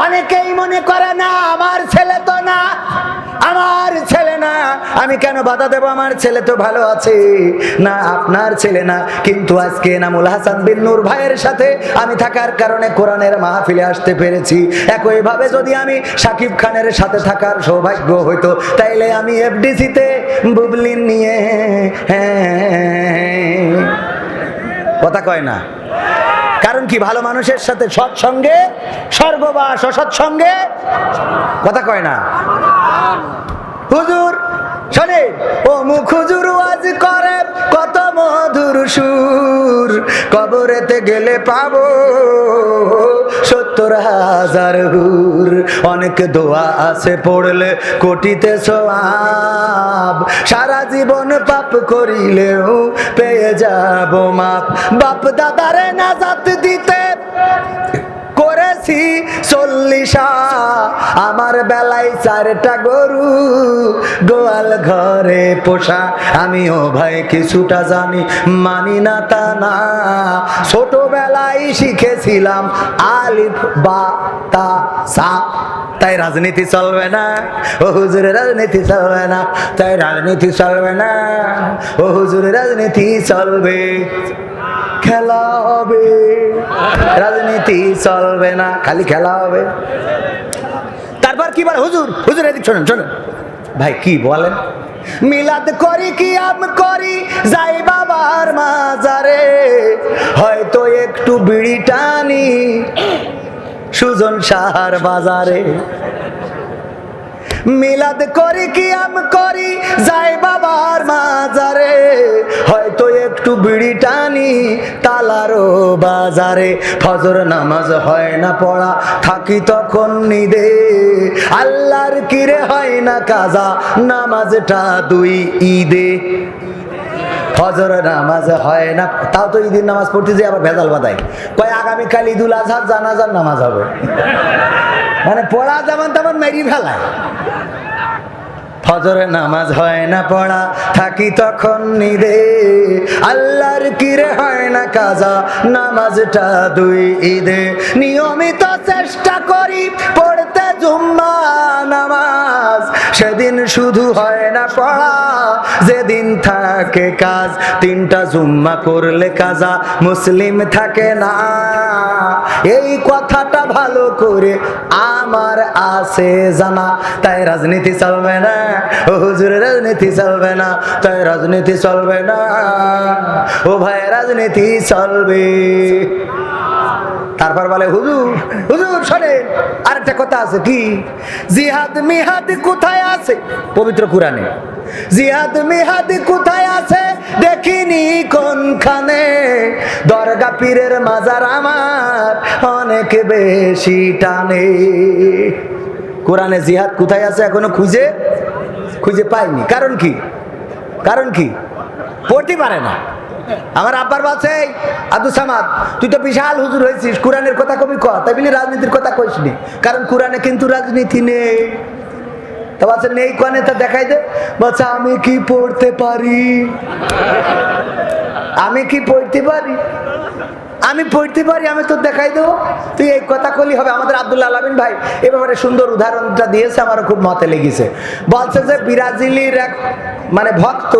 অনেকেই মনে করে না আমার ছেলে তো না, আমার ছেলে না, আমি কেন বাধা দেব, আমার ছেলে তো ভালো আছে। না, আপনার ছেলে না, কিন্তু আজকে এনামুল হাসান বিন নূর ভাইয়ের সাথে আমি থাকার কারণে কোরআনের মাহফিলে আসতে পেরেছি। একইভাবে যদি আমি সাকিব খানের সাথে থাকার সৌভাগ্য হইতো, তাইলে আমি এফডিসিতে বুবলিন নিয়ে কথা কয় না। কারণ কি? ভালো মানুষের সাথে সৎসঙ্গে স্বর্গবাস, অসৎসঙ্গে কথা কয় না। হুজুর শোনে, ও মুখ হুজুর ওয়াজ করে কত মধুর সুর, কবরেতে গেলে পাবো ৭০,০০০ হুর। অনেক দোয়া আছে পড়লে কোটিতে সওয়াব, সারা জীবন পাপ করিলেও পেয়ে যাব মাপ। বাপ দাদারে নাজাত দিতে করেছি ৪০ দিশা, আমার বেলায় 4টা গরু গোয়াল ঘরে পোষা। আমিও ভাই কিছুটা জানি, মানি না তা না, ছোটবেলায় শিখেছিলাম আলিফ বা তা সা। তাই রাজনীতি চলবে না ও হুজুর, রাজনীতি চলবে না, তাই রাজনীতি চলবে না ও হুজুর, রাজনীতি চলবে, খেলা হবে, রাজনীতি চলবে না, খালি খেলা হবে। তারপর কি বলে হুজুর, হুজুর এদিক শোনেন শোনেন ভাই কি বলেন, মিলাদ করি কি আম করি যাই বাবার মাজারে, হয়তো একটু বিড়ি টানি সুজন সাহার বাজারে। মিলাদ করি কি আম করি যাই বাবার মাজারে, হয়তো একটু বিড়ি টানি তালারও বাজারে। ফজর নামাজ হয় না পড়া, থাকি তখন নিদে, আল্লাহর কিরে হয় না কাজা, নামাজটা 2 ঈদে। ফজর নামাজ হয় না, তাও তো ঈদের নামাজ পড়তে যে আবার ভেজাল বাঁধায়, কয় আগামীকাল ঈদুল আজহার জানাজার নামাজ হবে, মানে পড়া যেমন তেমন মেরি ফেলায়। ফজর নামাজ হয় না পড়া, থাকি তখন নিদে, আল্লাহর কিরে হয় না কাজা, নামাজটা 2 ঈদে। নিয়মিত চেষ্টা করি পড়তে জুম্মা নামাজ, সেদিন শুধু হয় না পড়া, যেদিন থাকে কাজ। 3টা জুম্মা করলে কাজা, মুসলিম থাকে না, এই কথাটা ভালো করে আমার আছে জানা। তাই রাজনীতি চলবে না ও হুজুর, রাজনীতি চলবে না, তাই রাজনীতি চলবে না ও ভাই, রাজনীতি চলবে। তারপর বলে হুজুর, হুজুর শোনেন আরেকটা কথা আছে, কি জিহাদ মিহাদ কোথায় আছে পবিত্র কুরআনে, জিহাদ মিহাদ কোথায় আছে দেখিনি কোনখানে, দরগা পীরের মাজার আমার অনেক বেশি টানে। কোরআনে জিহাদ কোথায় আছে এখনো খুঁজে পাইনি। কারণ কি? কারণ কি? পড়তে পারে না। আমার আব্বার বলছে, আব্দুল সামাদ তুই তো বিশাল হুজুর হয়েছিস, কোরআনের কথা কবি ক, তাই বলি রাজনীতির কথা কইস নি, কারণ কোরআনে কিন্তু রাজনীতি নেই। তা বলছে নেই কোনে, তা দেখাই দে। বলছে আমি কি পড়তে পারি, আমি কি পড়তে পারি, আমি পড়তে পারি, আমি তো দেখাই দেবো, তুই এই কথা কলি হবে। আমাদের আব্দুল্লাহ আলামিন ভাই এ ব্যাপারে সুন্দর উদাহরণটা দিয়েছে, আমারও খুব মতে লেগেছে। বলছে যে ব্রাজিলের এক মানে ভক্ত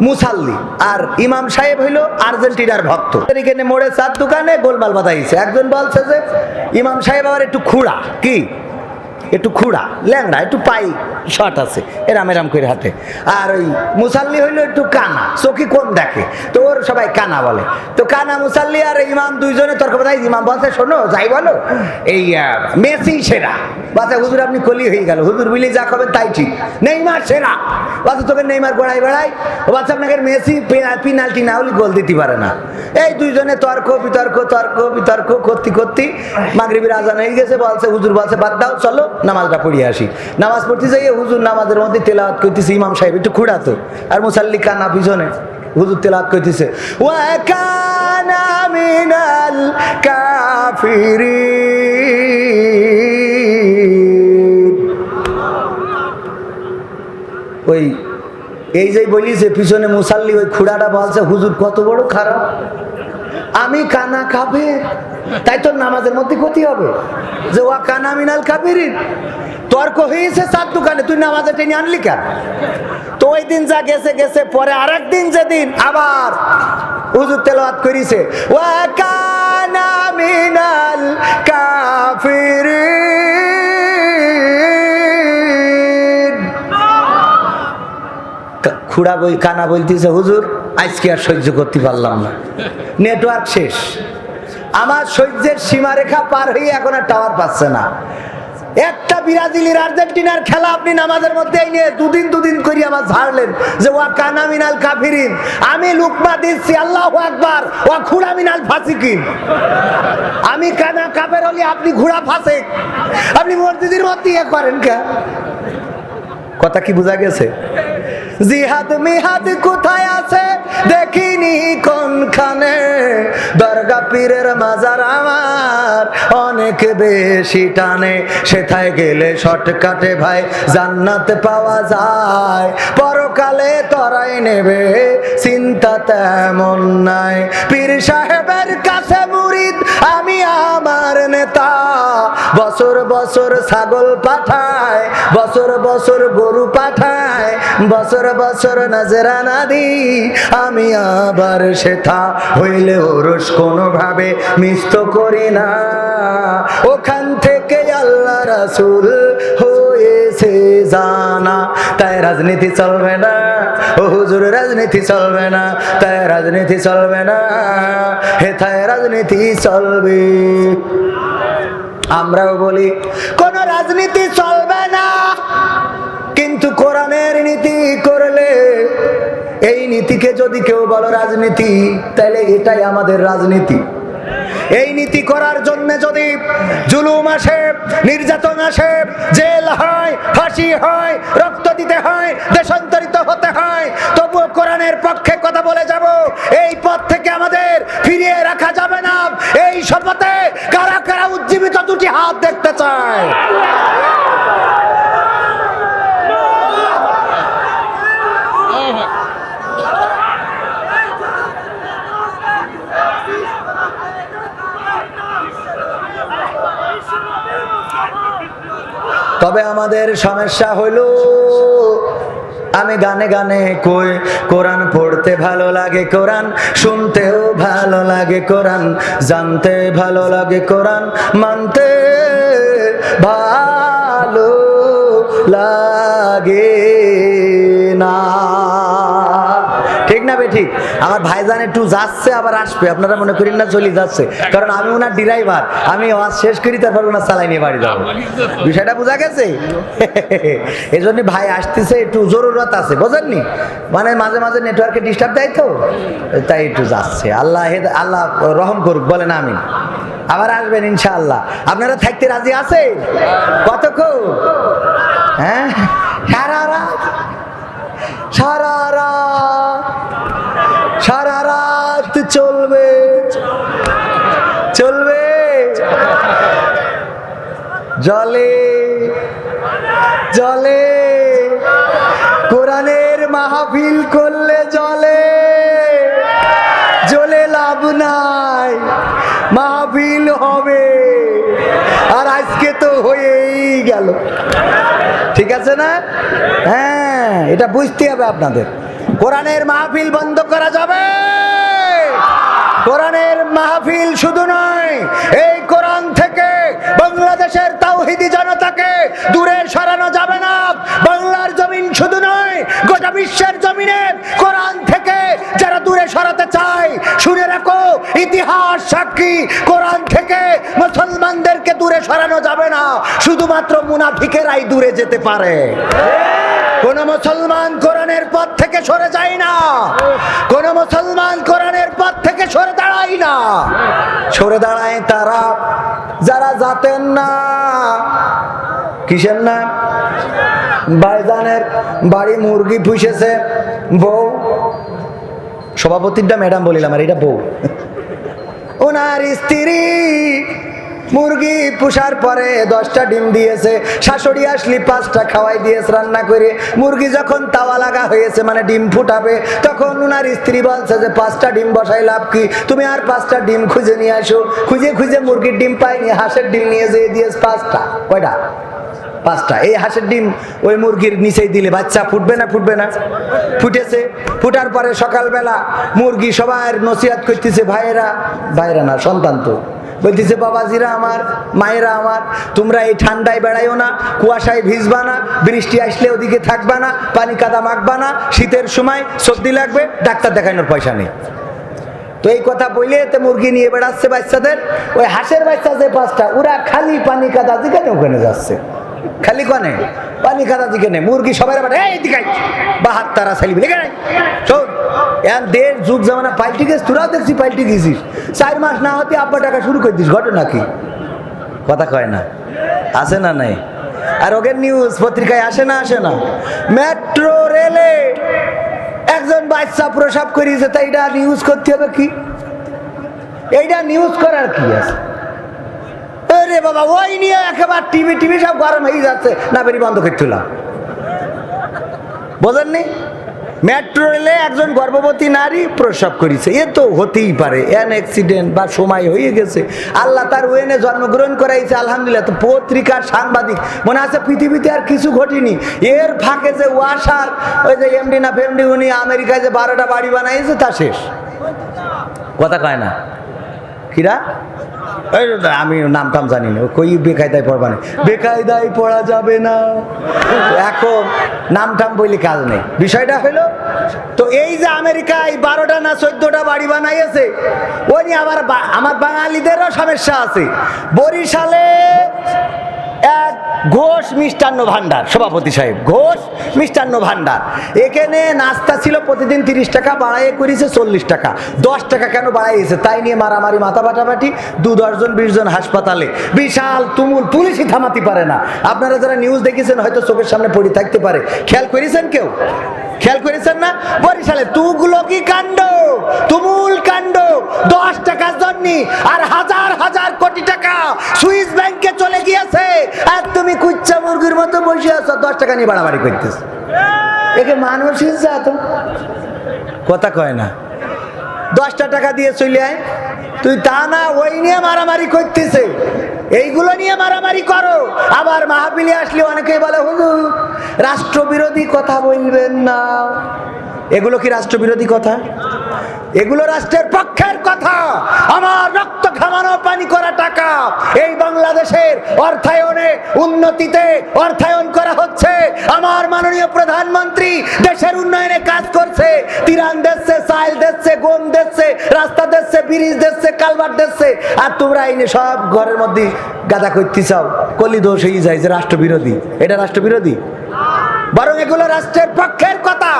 মুসাল্লি, আর ইমাম সাহেব হইলো আর্জেন্টিনার ভক্ত। এখানে মোড়ে 4 দোকানে গোলমাল বাঁধাইছে। একজন বলছে যে ইমাম সাহেব আবার একটু খুঁড়া, কি একটু খুঁড়া ল্যাংড়া, একটু পাই শর্ট আছে এরাম এরাম করে হাতে, আর ওই মুসাল্লি হইলো একটু কানা, চোখে কম দেখে, তো ওর সবাই কানা বলে। তো কানা মুসাল্লি আর ইমাম দুইজনে তর্ক বাধাই। ইমাম বলছে শোনো যাই বলো, এই মেসি সেরা। বাচ্চা হুজুর আপনি কলি হয়ে গেল, হুজুর বলি যা খাবেন তাই ঠিক, নেইমার সেরা। বাচ্চা তোকে নেইমার গোড়াই বেড়াই, ও বাচ্চা আপনাকে মেসি পেনাল্টি না হলে গোল দিতে পারে না। এই দুইজনে তর্ক বিতর্ক তর্ক বিতর্ক করতে করতে মাগরিবের আজান হয়ে গেছে। বলছে হুজুর বলছে বাদ দাও, চলো নামাজটা পড়িয়ে আসি। নামাজ পড়তে যাই হুজুর নামাজের মধ্যে তেলাওয়াত করতেছে, ইমাম সাহেব একটু খুঁড়াতো, আর মুসাল্লি কানা পিছনে, হুজুর তেলাওয়াত করতেছে ওয়া কানা মিনাল কাফিরিন। ওই এই যে বলিছে পিছনে মুসাল্লি ওই খুঁড়াটা বলছে হুজুর কত বড় খারাপ, আমি কানা খাবে, তাই তোর নামাজের মধ্যে ক্ষতি হবে যে ওয়া কানা মিনাল কাফিরিন। তর্ক হয়েছে 4 দোকানে, তুই নামাজে টেনে আনলি কেন? তো ওই দিন যা গেছে গেছে, পরে আরেক দিন যেদিন আবার হুজুর তেলাওয়াত করিছে ওয়া কানা মিনাল কাফিরিন, খুড়া বই কানা বলতেছে হুজুর আজকে আর সহ্য করতে পারলাম না, নেটওয়ার্ক শেষ, আমার সহ্যের সীমারেখা পার হয়ে এখন আর টাওয়ার পাচ্ছে না। একটা ব্রাজিলের আর্জেন্টিনার খেলা আপনি নামাজের মধ্যে নিয়ে দুদিন করে আমার ঝাড়লেন যে ওয়া কানা মিনাল কাফিরিন, আমি লুকমা দিচ্ছি আল্লাহু আকবার, ওয়া খুড়া মিনাল ফাসিকিন। আমি কানা কাফের হলি, আপনি ঘোড়া ফাসিক, আপনি মসজিদের মধ্যে ইয়ে করেন কে? কথা কি বোঝা গেছে? জিহাদ মিহাদ কোথায় আছে দেখিনি কোনখানে, দরগা পীরের মাজার আমার অনেক বেশি টানে, সেথায় গেলে শর্টকাটে ভাই জান্নাত পাওয়া যায়, পরকালে তরাই নেবে চিন্তা তেমন নাই। পীর সাহেবের কাছে মুরিদ আমি আমার নেতা, বছর বছর ছাগল পাঠায়, বছর বছর গরু পাঠায়, বছর বছর নাজরানা দি, আমি আবার সেথা হইলে ওরস কোনোভাবে মিস তো করি না, ওখান থেকে আল্লাহ রাসূল হয়েছে জানা। তাই রাজনীতি চলবে না ও হুজুর, রাজনীতি চলবে না, তাই রাজনীতি চলবে না, হেথায় রাজনীতি চলবে। আমরাও বলি কোন রাজনীতি চলবে না, কিন্তু কোরআনের নীতি করলে, এই নীতিকে যদি কেউ বলো রাজনীতি, তাহলে এটাই আমাদের রাজনীতি। এই নীতি করার জন্য যদি জুলুম আসে, নির্যাতন আসে, জেল হয়, ফাঁসি হয়, রক্ত দিতে হয়, দেশান্তরিত হতে হয়, তবুও কোরআনের পক্ষে কথা বলে যাব। এই পথ থেকে আমাদের ফিরিয়ে রাখা যাবে না। এই শপথে কারা কারা উজ্জীবিত দুটি হাত দেখতে চায়? তবে আমাদের সমস্যা হলো, আমি গানে গানে কই কোরআন পড়তে ভালো লাগে, কোরআন শুনতেও ভালো লাগে, কোরআন জানতে ভালো লাগে, কোরআন মানতে ভালো লাগে না। ঠিক না বে ঠিক? আমার ভাইজান একটু যাচ্ছে আবার আসবে, আপনারা মনে করেন না চলে যাচ্ছে, কারণ আমি ওনার ড্রাইভার, আমি ওয়াজ শেষ করি তারপর ওনার চালাই নিয়ে বাড়ি যাবো। বিষয়টা বোঝা গেছে? এই জন্য ভাই আসতেছে, একটু জরুরত আছে, বোঝেননি? মানে মাঝে মাঝে নেটওয়ার্কে ডিস্টার্ব দেয় তো, তাই একটু যাচ্ছে। আল্লাহ আল্লাহ রহম করুক, বলেন আমিন। আবার আসবেন ইনশাআল্লাহ। আপনারা থাকতে রাজি আছে? কতক্ষণ? হ্যাঁ, সারা রাত, সারা রাত, সারা রাত চলবে, চলবে। জলে জলে কোরআনের মাহফিল করলে জলে, জ্বলে লাভ নাই, মাহফিল হবে। আর আজকে তো হয়েই গেল, ঠিক আছে না? হ্যাঁ, এটা বুঝতে হবে আপনাদের। কোরআনের মাহফিল বন্ধ করা যাবে? কোরআনের মাহফিল শুধু নয়, এই কোরআন থেকে বাংলাদেশের তাওহীদি জনতাকে দূরে সরানো যাবে না। বাংলার জমিন শুধু নয়, গোটা বিশ্বের জমিনে কোরআন থেকে যারা দূরে সরাতে চায়, শুনে রাখো, ইতিহাস সাক্ষী, কোরআন থেকে মুসলমানদেরকে দূরে সরানো যাবে না, শুধুমাত্র মুনাফিকেরাই দূরে যেতে পারে। কোন মুসলমান কোরআনের পথ থেকে সরে যায় না, কোন মুসলমান কোরআনের পথ থেকে সরে দাঁড়ায় না। সরে দাঁড়ায় তারা যারা জাতেন না, কিসের না? ভাইজানের বাড়ি মুরগি পুষেছে বউ, সভাপতিটা ম্যাডাম বলিলাম, আর এটা বউ। ওনার স্ত্রী মুরগি পুষার পরে 10টা ডিম দিয়েছে, শাশুড়ি আসলি 5টা খাওয়াই দিয়েছে রান্না করে। মুরগি যখন তাওয়া লাগা হয়েছে, মানে ডিম ফুটাবে, তখন উনার স্ত্রী বলছে যে 5টা ডিম বসাই লাভ কি, তুমি আর 5টা ডিম খুঁজে নিয়ে আসো। খুঁজে খুঁজে মুরগির ডিম পাইনি, হাঁসের ডিম নিয়ে যেয়ে দিয়েছে 5টা। কয়টা? 5টা। এই হাঁসের ডিম ওই মুরগির নিচেই দিলে বাচ্চা ফুটবে না? ফুটবে না? ফুটেছে। ফুটার পরে সকালবেলা মুরগি সবার নসিহত করতেছে, ভাইয়েরা, ভাইয়েরা না সন্তান তো, বলতেছে বাবাজিরা আমার, মায়েরা আমার, তোমরা এই ঠান্ডায় বেড়াইও না, কুয়াশায় ভিজবা না, বৃষ্টি আসলে ওদিকে থাকবা না, পানি কাদা মাখবা না, শীতের সময় সর্দি লাগবে, ডাক্তার দেখানোর পয়সা নেই। তো এই কথা বললে এতে মুরগি নিয়ে বেড়াচ্ছে বাচ্চাদের। ওই হাঁসের বাচ্চা যে 5টা, ওরা খালি পানি কাদা যেখানে ওখানে যাচ্ছে, খালি কনে পানি কাদা যেখানে। মুরগি সবাই এদিকে 72 ছেলে মিলে গেছে। শোন, এখন দেশ যুগ জামানা পাল্টি গেছিস, তোরাও দেখছি পাল্টি গেছিস। 4 মাস না হতে আব্বা টাকা শুরু করে দিস, ঘটনা কি? কথা কয় না, আসে না নাই? আর ওগের নিউজ পত্রিকায় আসে না? আসে না? মেট্রো রেলে একজন বাচ্চা প্রসব করিয়েছে, তাই এটা নিউজ করতে হবে কি? এইটা নিউজ করার কি আছে? আরে বাবা, ওই নিয়ে একেবারে টিভি সব গরম হয়ে যাচ্ছে, না বেরি বন্ধ করছিলাম। বোঝেননি? মেট্রো রেলে একজন গর্ভবতী নারী প্রসব করেছে, এ তো হতেই পারে, অ্যান অ্যাক্সিডেন্ট বা সময় হয়ে গেছে, আল্লাহ তার ওয়েনে জন্মগ্রহণ করাইছে, আলহামদুলিল্লাহ। তো পত্রিকার সাংবাদিক মনে আছে পৃথিবীতে আর কিছু ঘটেনি, এর ফাঁকে যে ওয়াসার ওই যে এমডি না ফেমডি উনি আমেরিকায় যে 12টা বাড়ি বানাইছে তা শেষ। কথা কয় না কিরা? আমি নাম টাম জানি না, কই বেকায়দায় পড়বা না, বেকায়দায় পড়া যাবে না, এখন নাম টাম বইলে কাজ নেই। বিষয়টা হলো, তো এই যে আমেরিকায় 12টা না 14টা বাড়ি বানাইছে, ওই নিয়ে আবার আমার বাঙালিদেরও সমস্যা আছে। বরিশালে এক ঘোষ মিষ্টান্ন ভান্ডার, সভাপতি সাহেব ঘোষ মিষ্টান্ন ভান্ডার, এখানে নাস্তা ছিল প্রতিদিন 30 টাকা, বাড়াইয়ে করেছে 40 টাকা, 10 টাকা কেন বাড়াইছে তাই নিয়ে মারামারি, মাথা ফাটাফাটি, 2-10 জন 20 জন হাসপাতালে, বিশাল তুমুল, পুলিশই থামাতে পারে না। আপনারা যারা নিউজ দেখেছেন হয়তো চোখের সামনে পড়ে থাকতে পারে, খেয়াল করেছেন কেউ? খেয়াল করেছেন না? বরিশালে তুগুলো কি কাণ্ড, তুমুল কাণ্ড, 10 টাকার জন্য আর হাজার হাজার কোটি টাকা সুইস ব্যাংকে চলে গিয়েছে, আর তুমি কুচ্চা মুরগির মতো বসে আছো 10 টাকা নিয়ে বাড়াবাড়ি করতেছ। একে মানুষই জাত, কথা কয় না। 10টা টাকা দিয়ে চলে আয় তুই, তা না, ওই নিয়ে মারামারি করতেছে, এইগুলো নিয়ে মারামারি করো। আবার মাহফিলে আসলে অনেকেই বলে হুজুর রাষ্ট্রবিরোধী কথা বলবেন না। এগুলো কি রাষ্ট্রবিরোধী কথা? এগুলো রাষ্ট্রের পক্ষের কথা। আমার রক্ত ঘামানো পানি করা টাকা এই বাংলাদেশের অর্থায়নে উন্নতিতে অর্থায়ন করা হচ্ছে। আমার মাননীয় প্রধানমন্ত্রী দেশের উন্নয়নে কাজ করছে, তিরান দিচ্ছে, চাল দিচ্ছে, গম দিচ্ছে, রাস্তা দিচ্ছে, ব্রিজ দিচ্ছে, কালভার্ট দিচ্ছে, আর তোমরা আইনে সব ঘরের মধ্যে গাদা করতে চাও। কলি দোষ হয়ে যায় যে রাষ্ট্রবিরোধী। এটা রাষ্ট্রবিরোধী? বরং এগুলো রাষ্ট্রের পক্ষের কথা।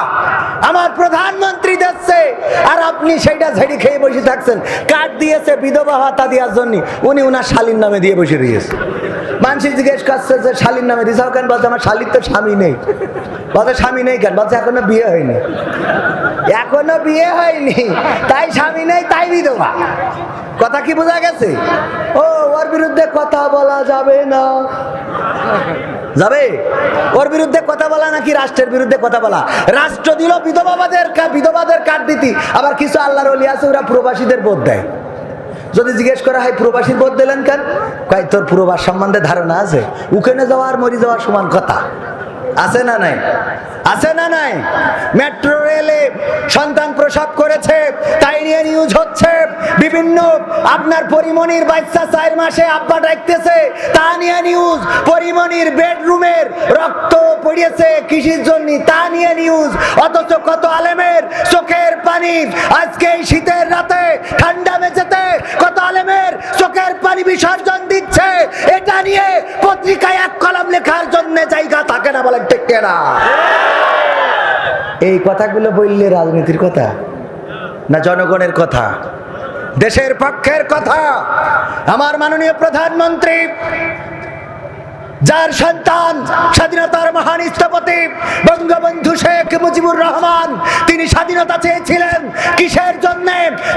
আমার প্রধানমন্ত্রী দিচ্ছে আর আপনি সেইটা ঝেড়ি খেয়ে বসে থাকছেন। কার্ড দিয়েছে বিধবা ভাতা দেওয়ার জন্য, উনি উনার শালীর নামে দিয়ে বসে রয়েছে। মানুষ জিজ্ঞেস করছে যে শালীর নামে দিছাও কেন? বলছে আমার শালীর তো স্বামী নেই। বলছে স্বামী নেই কেন? বলছে এখনো বিয়ে হয়নি। এখনো বিয়ে হয়নি তাই স্বামী নেই, তাই বিধবা। কথা কি বোঝা গেছে? ও, ওর বিরুদ্ধে কথা বলা যাবে না। যাবে? ওর বিরুদ্ধে কথা বলা নাকি রাষ্ট্রের বিরুদ্ধে কথা বলা? রাষ্ট্র দিল বিধবাদের কার্ড দিতি, আবার কিছু আল্লাহর ওলি আছে ওরা প্রবাসীদের বোধ দেয়। যদি জিজ্ঞেস করা হয় প্রবাসীর বোধ দিলেন কেন, কয় তোর প্রবাস সম্বন্ধে ধারণা আছে? উখানে যাওয়া আর মরি যাওয়ার সমান কথা। আছে না নাই? আছে না নাই? মেট্রো রেলে সন্তান প্রসব করেছে, তাই নিয়ে নিউজ হচ্ছে। বিভিন্ন আপনার পরিমণির বাচ্চা 4 মাসে আব্বা ডাকতেছে, তা নিয়ে নিউজ। পরিমণির বেডরুমের রক্ত পড়িয়েছে কৃষির জন্য, তা নিয়ে নিউজ। অথচ কত আলেমের চোখের পানি আজকে এই শীতের রাতে ঠান্ডা মেঝেতে কত আলেমের চোখের পানি বিসর্জন দিচ্ছে, এটা নিয়ে পত্রিকায় এক কলম লেখার জন্য জায়গা থাকে না। বলেন ঠিক না? এই কথাগুলো বললে রাজনীতির কথা না জনগণের কথা, দেশের পক্ষের কথা? আমার মাননীয় প্রধানমন্ত্রী, যার সন্তান স্বাধীনতার মহান স্থপতি বঙ্গবন্ধু শেখ মুজিবুর রহমান, তিনি স্বাধীনতা চেয়েছিলেন কিসের জন্য?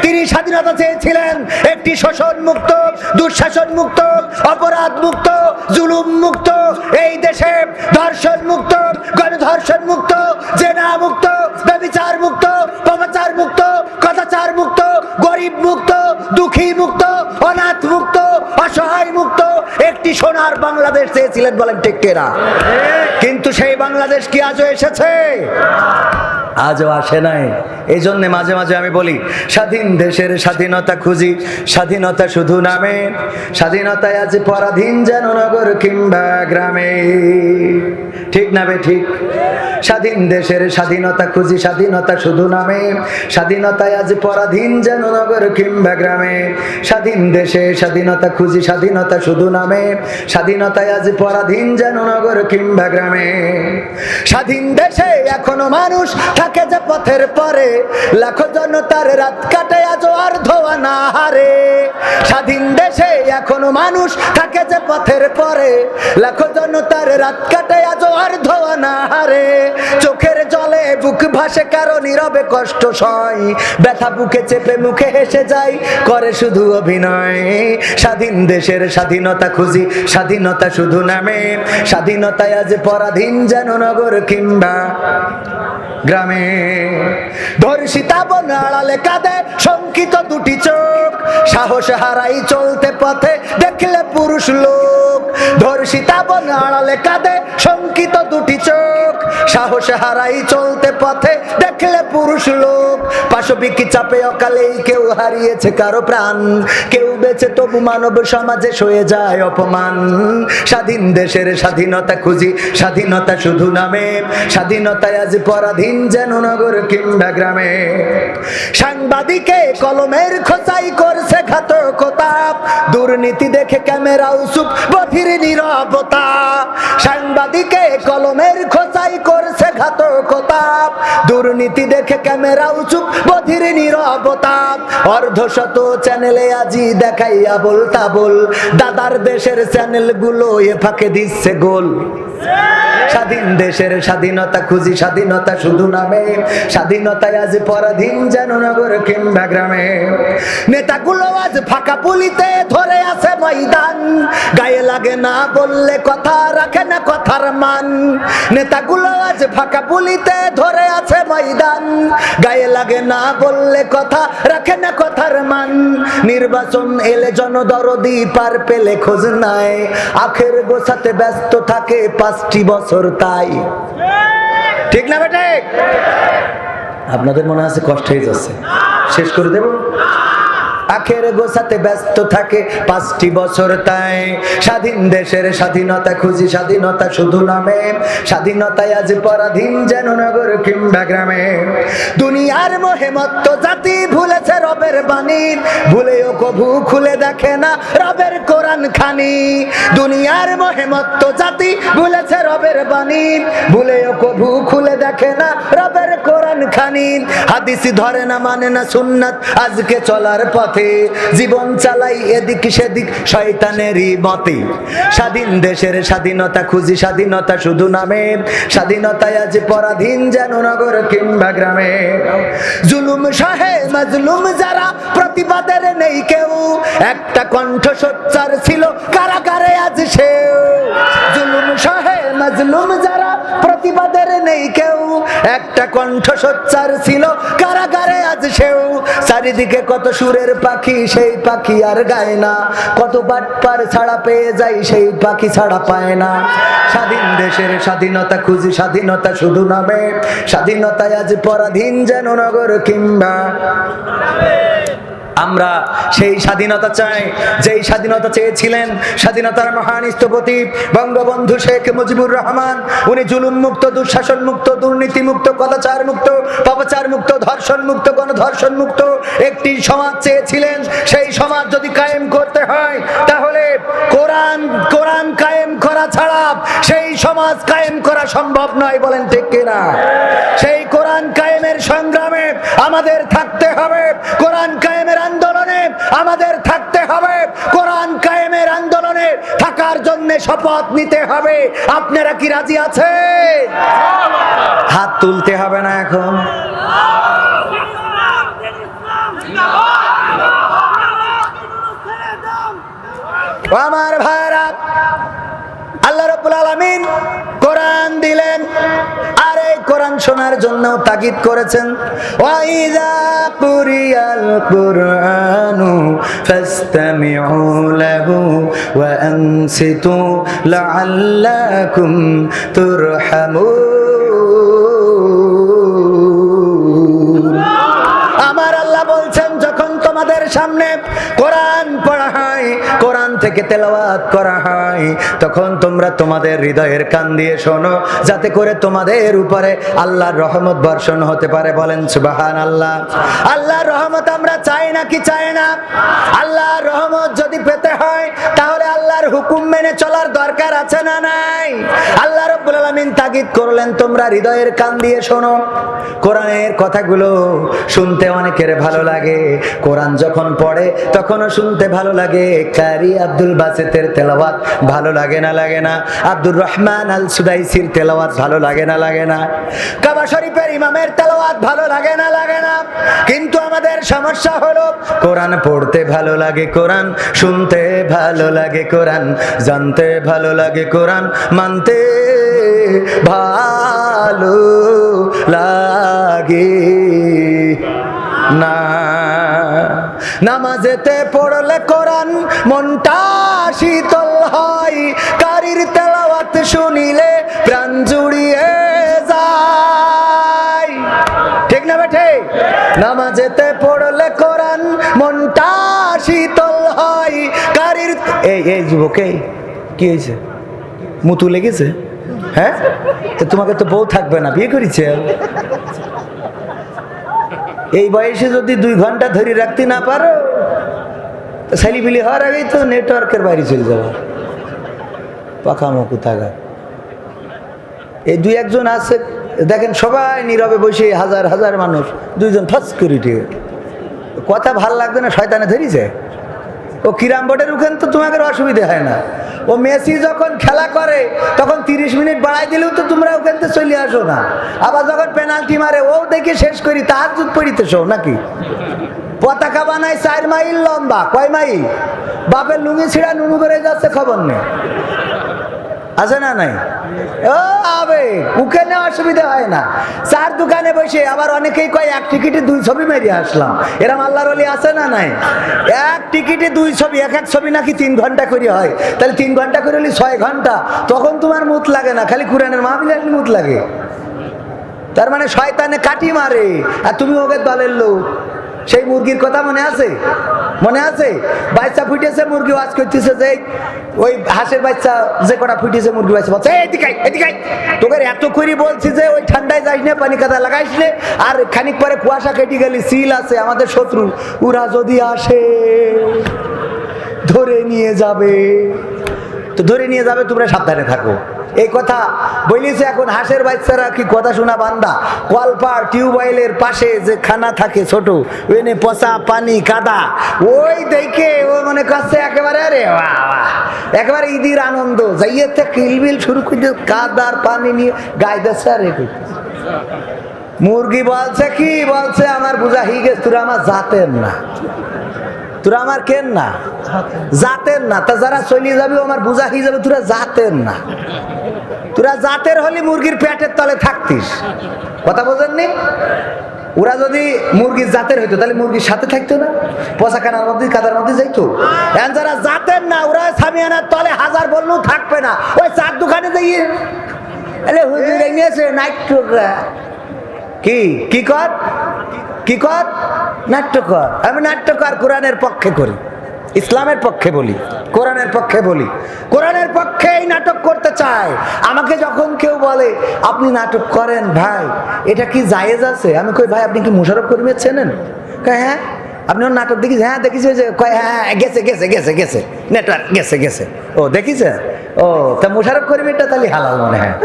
তিনি স্বাধীনতা চেয়েছিলেন একটি শোষণ মুক্ত, দুঃশাসন মুক্ত, অপরাধ মুক্ত, জুলুম মুক্ত এই দেশে, ধর্ষণ মুক্ত, গণধর্ষণ মুক্ত, জেনা মুক্ত, ব্যভিচার মুক্ত, পাপাচার মুক্ত, কদাচার মুক্ত, গরিব মুক্ত, দুঃখী মুক্ত, অনাথ মুক্ত, অসহায় মুক্ত একটি সোনার বাংলাদেশ চেয়েছিলেন। বলেন ঠিক কিনা? কিন্তু সেই বাংলাদেশ কি আজও এসেছে? আজও আসে নাই। এই জন্যে মাঝে মাঝে আমি বলি, স্বাধীন দেশের স্বাধীনতা খুঁজি, স্বাধীনতা শুধু নামে, স্বাধীনতায় আজ পরাধীন যেন নগর কিংবা গ্রামে। ঠিক না বে ঠিক? স্বাধীন দেশের স্বাধীনতা খুঁজি, স্বাধীনতা শুধু নামে, স্বাধীনতায় আজ পরাধীন যেন নগর কিংবা গ্রামে। স্বাধীন দেশে স্বাধীনতা খুঁজি, স্বাধীনতা শুধু নামে, স্বাধীনতায় আজ পরাধীন যেন নগর কিংবা গ্রামে। স্বাধীন দেশে এখনো মানুষ থাকে যে পথের পরে, লাখো জনতার রাত কাটে আজ আর ধোয়া না হারে। স্বাধীন দেশে এখনো মানুষ থাকে যে পথের পরে, লাখো জনতার রাত কাটে আজ আর ধোয়া না হারে। চোখের জলে বুক ভাসে কারো নীরবে কষ্ট সয়, ব্যথা বুকে চেপে মুখে হেসে যায়, করে শুধু অভিনয়। স্বাধীন দেশের স্বাধীনতা খুঁজি, স্বাধীনতা শুধু নামে, স্বাধীনতায় আজ পরাধীন যেন নগর কিংবা গ্রামে। ধর্ষিতা বন আড়ালে কাঁদে শঙ্কিত দুটি চোখ, সাহস হারাই চলতে পথে দেখলে পুরুষ লোক। ধর্ষিতা বন আড়ালে কাঁদে শঙ্কিত দুটি চোখ, সাহস হারাই চলতে পথে দেখলে পুরুষ লোক। পাশবিক চাপে অকালেই কেউ হারিয়েছে কারো প্রাণ, কেউ বেঁচে তবু মানব সমাজে সয়ে যায় অপমান। স্বাধীন দেশের স্বাধীনতা খুঁজি, স্বাধীনতা শুধু নামে, স্বাধীনতায় আজ পরাধীন যেন নগর কিংবা গ্রামে। সাংবাদিকে কলমের খোঁচাই করছে ঘাতকতা, দুর্নীতি দেখে ক্যামেরাও চুপ বধির নীরবতা। সাংবাদিকে কলমের খোঁচাই করছে ঘাতকতা, দুর্নীতি দেখে ক্যামেরাও চুপ বধির নীরবতা। অর্ধশত চ্যানেলে আজি দেখাই আবোল তাবোল, দাদার দেশের চ্যানেলগুলো এ ফাঁকে দিচ্ছে গোল। স্বাধীন দেশের স্বাধীনতা খুঁজি, স্বাধীনতা শুধু নামে, স্বাধীনতায় আজ পরাধীন যেন নগর কিংবা গ্রামে। নেতাগুলো আজ ফাঁকা পুলিতে ধরে আছে ময়দান, গায়ে লাগে না বললে কথা রাখে না কথার মান। নেতাগুলো আজ ফাঁকা পুলিতে ধরে আছে ময়দান, গায়ে লাগে না বললে কথা রাখে না কথার মান। নির্বাচন এলে জনদরদি পার পেলে খোঁজ নাই, আখের গোছাতে ব্যস্ত থাকে 5টি বছর তাই। ঠিক না বেটে? আপনাদের মনে আছে কষ্ট হয়ে যাচ্ছে, শেষ করে দেব। আখের গোছাতে ব্যস্ত থাকে 5টি বছর তাই। স্বাধীন দেশের স্বাধীনতা খুঁজি, স্বাধীনতা শুধু নামে, স্বাধীনতায় আজ পরাধীন যেন নগর কিংবা গ্রামে। দুনিয়ার মোহে মত্ত জাতি ভুলেছে রবের বাণী, ভুলেও কভু খুলে দেখে না রবের কোরআন খানি। দুনিয়ার মোহে মত্ত জাতি ভুলেছে রবের বাণী, ভুলেও কভু খুলে দেখে না রবের কোরআন খানি। হাদিস ধরে না মানে না সুন্নাত আজকে চলার পথে, জীবন চালাই এদিক সেদিক শয়তানেরই মতে। স্বাধীন দেশের স্বাধীনতা খুঁজি, স্বাধীনতা শুধু নামে, স্বাধীনতায় আজ পরাধীন যেন নগর কিংবা গ্রামে। জুলুম সহে মাজলুম যারা প্রতিবাদের নেই কেউ, একটা কণ্ঠ সোচ্চার ছিল কারাগারে আজ সেও। জুলুম সহে মাজলুম যারা প্রতিবাদের নেই কেউ, একটা কণ্ঠ সোচ্চার ছিল কারাগারে আজ সেও। চারিদিকে কত সুরের পাখি, সেই পাখি আর গায় না, কত বাটপার ছাড়া পেয়ে যায়, সেই পাখি ছাড়া পায় না। স্বাধীন দেশের স্বাধীনতা খুঁজি, স্বাধীনতা শুধু নামে, স্বাধীনতায় আজ পরাধীন যেন নগর কিংবা। আমরা সেই স্বাধীনতা চাই যেই স্বাধীনতা চেয়েছিলেন স্বাধীনতার মহান স্থপতি বঙ্গবন্ধু শেখ মুজিবুর রহমান। উনি জুলুম মুক্ত, দুঃশাসন মুক্ত, দুর্নীতি মুক্ত, কদাচার মুক্ত, পাপাচার মুক্ত, ধর্ষণ মুক্ত, গণধর্ষণ মুক্ত একটি সমাজ চেয়েছিলেন। সেই সমাজ যদি কায়েম করতে হয় তাহলে কোরআন কায়েম করা ছাড়া সেই সমাজ কায়েম করা সম্ভব নয়। বলেন ঠিক কিনা? সেই কোরআন কায়েমের সংগ্রামে আমাদের থাকতে হবে, কোরআন কায়েমের আন্দোলনে আমাদের থাকতে হবে, কোরআন কায়েমের আন্দোলনে থাকার জন্য শপথ নিতে হবে। আপনারা কি রাজি আছেন? হাত তুলতে হবে না এখন। আমার ভাইরা, আল্লাহ রাব্বুল আলামিন কোরআন দিলেন, আর এই কোরআন শোনার জন্য তাগিদ করেছেন। ওয়াইযা কুরিয়াল কুরআনু ফাসতামিউ লাহু ওয়া আনসিতু লাআল্লাকুম তুরহামুন। আমার আল্লাহ বলছেন, যখন তোমাদের সামনে কোরআন পড়া হয়, কোরআন থেকে তেলাওয়াত করা হয়, তখন তোমরা তোমাদের হৃদয়ের কান দিয়ে শোনো, যাতে করে তোমাদের উপরে আল্লাহর রহমত বর্ষণ হতে পারে। বলেন সুবহানাল্লাহ। আল্লাহর রহমত আমরা চাই না কি চাই না? আল্লাহর রহমত যদি পেতে হয় তাহলে আল্লাহর হুকুম মেনে চলার দরকার আছে না নাই? আল্লাহ রাব্বুল আলামিন তাগিদ করলেন, তোমরা হৃদয়ের কান দিয়ে শোনো। কোরআনের কথাগুলো শুনতে অনেকের ভালো লাগে, কোরআন যখন পড়ে তখনও শুনতে ভালো লাগে। কারি আব্দ আব্দুল বাসেতের তেলাওয়াত ভালো লাগে না লাগে না? আব্দুর রহমান আল সুদাইসির তেলাওয়াত ভালো লাগে না লাগে না? কাবা শরীফের ইমামের তেলাওয়াত ভালো লাগে না লাগে না? কিন্তু আমাদের সমস্যা হলো কোরআন পড়তে ভালো লাগে, কোরআন শুনতে ভালো লাগে, কোরআন জানতে ভালো লাগে, কোরআন মানতে ভালো লাগে না। নামাজেতে পড়লে কোরআন মনটা শীতল হয়, কারির তেলাওয়াত শুনিলে প্রাণ জুড়িয়ে যায়। ঠিক না বেঠে? নামাজেতে পড়লে কোরআন মনটা শীতল হয়, কারির এই যুবকে কি হয়েছে? মুতু লেগেছে? হ্যাঁ, তোমাকে তো বউ থাকবে না, বিয়ে করেছে। এই বয়সে যদি 2 ঘন্টা ধরে রাখতে না পারো, ছেলেপিলি হওয়ার আগেই তো নেটওয়ার্কের বাইরে চলে যাবো। পাখামো থাকা এই 2-1 জন আছে দেখেন, সবাই নীরবে বসে, হাজার হাজার মানুষ, 2 জন ফাঁস করে কথা ভাল লাগবে না, শয়তানে ধরিছে। ও কিরাম বোর্ডের ওখানে তো তোমাদের অসুবিধা হয় না। ও মেসি যখন খেলা করে তখন 30 মিনিট বাড়াই দিলেও তো তোমরা ওখান থেকে চলে আসো না। আবার যখন পেনাল্টি মারে ও দেখে শেষ করি, তাহাজ্জুদ পড়িতেছ নাকি? পতাকা বানায় 4 মাইল লম্বা। কয় মাইল? বাপের লুঙ্গি ছিঁড়া নুনু বেড়ে যাচ্ছে, খবর নেই, আছে না নাই? ও আবে ওখানে অসুবিধা হয় না। 4 দোকানে বসে আবার অনেকেই কয় 1 টিকিটে 2 ছবি মেরিয়ে আসলাম। এরম আল্লাহর ওলি আছে না নাই? 1 টিকিটে 2 ছবি, এক ছবি নাকি 3 ঘন্টা করে হয়। তাহলে 3 ঘন্টা করে হলে 6 ঘন্টা। তখন তোমার মুত লাগে না, খালি কোরআনের মাহফিলে আসলে মুত লাগে। তার মানে শয়তানে কাটি মারে, আর তুমি ওকে দলের লোক। সেই মুরগির কথা মনে আছে? মনে আছে? বাচ্চা ফুটেছে, মুরগি ওয়াজ করতেছে যে ওই হাঁসের বাচ্চা যে কটা ফুটেছে, মুরগি বাচ্চা বলছে এদিকে তোকে এত করে বলছি যে ওই ঠান্ডায় যাইস না, পানি কাদা লাগাইস না। আর খানিক পরে কুয়াশা কেটে গেলি, সিল আছে আমাদের শত্রু, ওরা যদি আসে ধরে নিয়ে যাবে। তো ধরে নিয়ে যাবে, তোমরা সাবধানে থাকো। এই কথা বলিছে। এখন হাঁসের বাচ্চারা কি কথা শোনা বান্দা। কলপার টিউবওয়েলের পাশে যে খানা থাকে ছোট, ওইনে পচা পানি কাদা, ওই দেখে ও মনে করছে একেবারে আরে বাহ, একেবারে ঈদের আনন্দ। যাইয়েতে কিলবিল শুরু করে কাদার পানি নিয়ে গায়ে দিচ্ছে। আর মুরগি বলছে কি বলছে, আমার বুঝা হয়ে গেছে, তোরা আমার জাতের না, তোরা আমার কেন না, জাতের না। তা যারা চলিয়ে যাবে আমার বুঝা হয়ে যাবে, তোরা জাতের না। তোরা জাতের হলে মুরগির পেটের তলে থাকতিস। কথা বোঝেননি? ওরা যদি মুরগির জাতের হইতো তাহলে মুরগির সাথে থাকতো না, পচাখানার মধ্যে কাদার মধ্যে যাইতো। এখন যারা জাতের না, ওরা সামিয়ানার তলে হাজার বললেও থাকবে না। ওই 4 দোকানে যাইয়ে হুজুর নিয়েছে নাট্যকরা কি কর নাট্যকর। আমি নাট্যকর কোরআনের পক্ষে করি, ইসলামের পক্ষে বলি, কোরআনের পক্ষে বলি। কোরআনের পক্ষে এই নাটক করতে চায়। আমাকে যখন কেউ বলে আপনি নাটক করেন ভাই, এটা কি জায়েজ আছে? আমি কই ভাই আপনি কি মোশাররফ করিমের চেনেন? হ্যাঁ। আপনি ওর নাটক দেখিস? হ্যাঁ দেখিস। হ্যাঁ গেছে নেটওয়ার্ক গেছে। ও দেখিছে? ও তা মোশাররফ করিমেরটা তাহলে হালাল মনে হয়।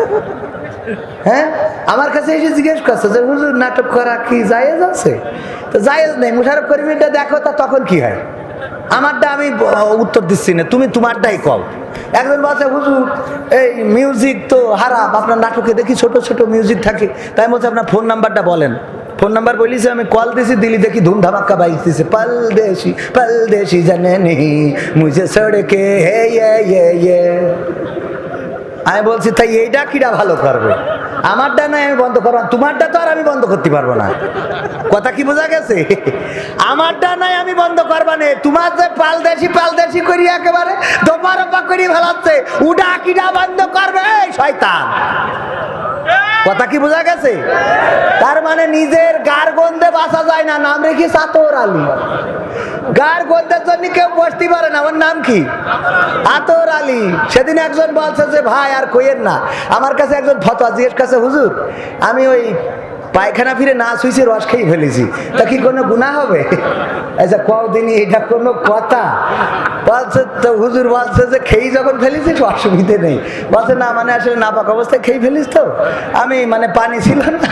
হ্যাঁ, আমার কাছে এসে জিজ্ঞেস করছে যে হুজুর নাটক করা কি জায়েজ আছে? তো জায়েজ নেই, মোশাররফ করিমেরটা দেখো। তা তখন কি হয়? আমারটা আমি উত্তর দিচ্ছি না, তুমি তোমারটাই কও। একজন বলছে হুজুর এই মিউজিক তো হারাম, আপনার নাটকে দেখি ছোট ছোট মিউজিক থাকে। তাই বলছে আপনার ফোন নাম্বারটা বলেন। ফোন নাম্বার বলিছে, আমি কল দিছি, দিলি দেখি ধুম ধামাক্কা বাইক দিছে, পালদেশি জানে নেই মুঝে সড়কে হে ইয়ে। আমি বলছি তাই এইটা কিরা ভালো করবে? আমারটা নাই আমি বন্ধ করবো, তোমারটা তো আর আমি বন্ধ করতে পারবো না। কথা কি বোঝা গেছে? আমারটা নাই আমি বন্ধ করবা নে, তোমার যে পালদেশি করি একেবারে দোপারপা করি ভালাচ্ছে, উডা কিরা বন্ধ করবে শয়তান। কথা কি বোঝা গেছে? তার মানে নিজের গার গন্ধে বাঁচা যায় না, নাম রেখে আতর আলী। গার গন্ধের জন্য কেউ বসতে পারে না, আমার নাম কি? আতর আলী। সেদিন একজন বলছে যে ভাই আর কইেন না, আমার কাছে একজন ফতোয়া জিজ্ঞেস করছে, হুজুর আমি ওই পায়খানা ফিরে না শুইছে রস খেয়ে ফেলেছি, তা কি কোনো গুনাহ হবে? আচ্ছা কদিনই এটা কোনো কথা? বলছে তো হুজুর বলছে যে খেয়ে যখন ফেলেছিস অসুবিধে নেই। বলছে না মানে আসলে নাপাক অবস্থায় খেয়ে ফেলিস তো, আমি মানে পানি ছিল না,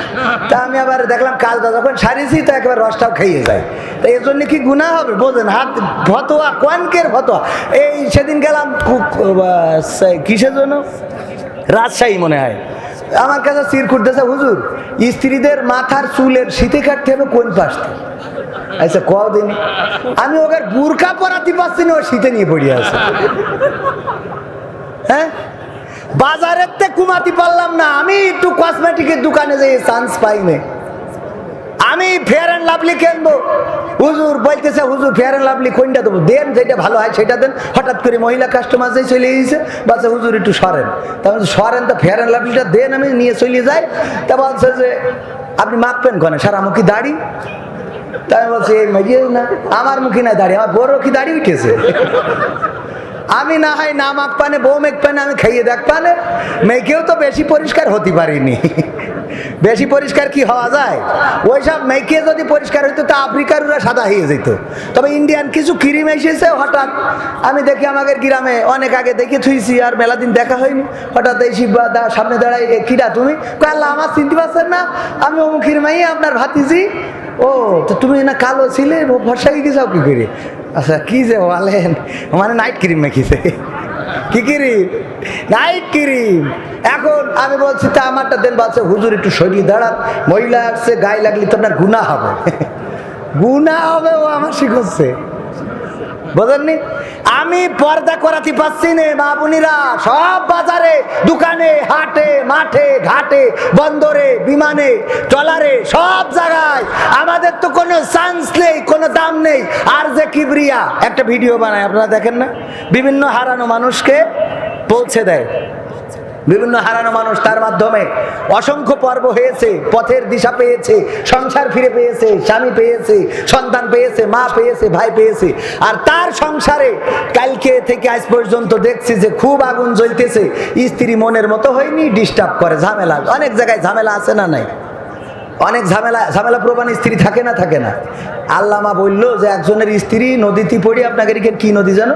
তা আমি আবার দেখলাম কাজটা যখন সারিছি তো একবার রসটাও খেয়ে যায়, তা এর জন্য কি গুনাহ হবে? বোঝেন হাত ফতোয়া কোয়ানকের ফতোয়া। এই সেদিন গেলাম কিসের জন্য, রাজশাহী মনে হয়, আমার কাছে চির করতেছে হুজুর স্ত্রীদের মাথার চুলের শীতে কাটতে হবে কোন পাশে? আচ্ছা কদিন আমি ওকে বুরকা পরাতে পারছি না, ও শীতে নিয়ে পড়ে আছে। হ্যাঁ বাজারের তে কুমাতে পারলাম না, আমি একটু কসমেটিকের দোকানে যাই চান্স পাইনি, আমি ফেয়ার অ্যান্ড লাভলি কিনবো। হুজুর বলতেছে হুজুর ফেয়ার অ্যান্ড লাভলি কোনটা দেবো? দেন যেটা ভালো হয় সেটা দেন। হঠাৎ করে মহিলা কাস্টমার যাই চলে এসেছে, বলছে হুজুর একটু সরেন। তা বলছে সরেন, তো ফেয়ার অ্যান্ড লাভলিটা দেন, আমি নিয়ে চলে যাই। তা বলছে যে আপনি মাপবেন কনে? সারা মুখী দাড়ি। তাই আমি বলছি এই মেয়ে না, আমার মুখী নাই দাড়ি, আমার বড় কি দাড়ি উঠেছে? আমি না হয় না মাপ পানে বউ মেঘ পানে আমি খাইয়ে দেখ পানে, মেয়েকেও তো বেশি পরিষ্কার হতে পারিনি। বেশি পরিষ্কার কি হওয়া যায়? ওইসব মেয়েকে যদি পরিষ্কার হইতো তা আফ্রিকাররা সাদা হয়ে যেত। তবে ইন্ডিয়ান কিছু ক্রিম এসেছে, হঠাৎ আমি দেখি আমাদের গ্রামে অনেক আগে দেখে থুইছি, আর মেলা দিন দেখা হয়নি। হঠাৎ এই শিবদা সামনে দাঁড়াই, কিরা তুমি? আল্লাহ আমার চিনতে পারছেন না, আমি অমুখির মাই আপনার ভাতিজি। ও তো তুমি না কালো ছিলে, ভরসা গিয়ে যাও কি করে? আচ্ছা কি যে বলেন, মানে নাইট ক্রিম মেখেছে। কি ক্রিম? Night cream. এখন আমি বলছি তা আমারটা দেন। বলছে হুজুর একটু শরীর দাঁড়ান, মহিলা আসছে গায়ে লাগলে তো আপনার গুনাহ হবে। গুনাহ হবে, ও আমার শিখছে, বুঝলেননি? আমি পর্দা করাতে পারছি না। মা বোনেরা সব বাজারে, দোকানে, হাটে, মাঠে, ঘাটে, বন্দরে, বিমানে, ট্রলারে, সব জায়গায় আমাদের তো কোনো চান্স নেই, কোনো দাম নেই। আর যে কিবরিয়া একটা ভিডিও বানায়, আপনারা দেখেন না? বিভিন্ন হারানো মানুষকে পৌঁছে দেয়, বিভিন্ন হারানো মানুষ, তার মাধ্যমে অসংখ্য পর্ব হয়েছে, পথের দিশা পেয়েছে, সংসার ফিরে পেয়েছে, স্বামী পেয়েছে, সন্তান পেয়েছে, মা পেয়েছে, ভাই পেয়েছে। আর তার সংসারে কালকে থেকে আজ পর্যন্ত দেখছি যে খুব আগুন জ্বলতেছে, স্ত্রী মনের মতো হয়নি, ডিস্টার্ব করে, ঝামেলা। অনেক জায়গায় ঝামেলা আছে না নাই? অনেক ঝামেলা প্রবান স্ত্রী থাকে না, থাকে না? আল্লামা বললো যে একজনের স্ত্রী নদীতে পড়ে, আপনাকে কি নদী জানো?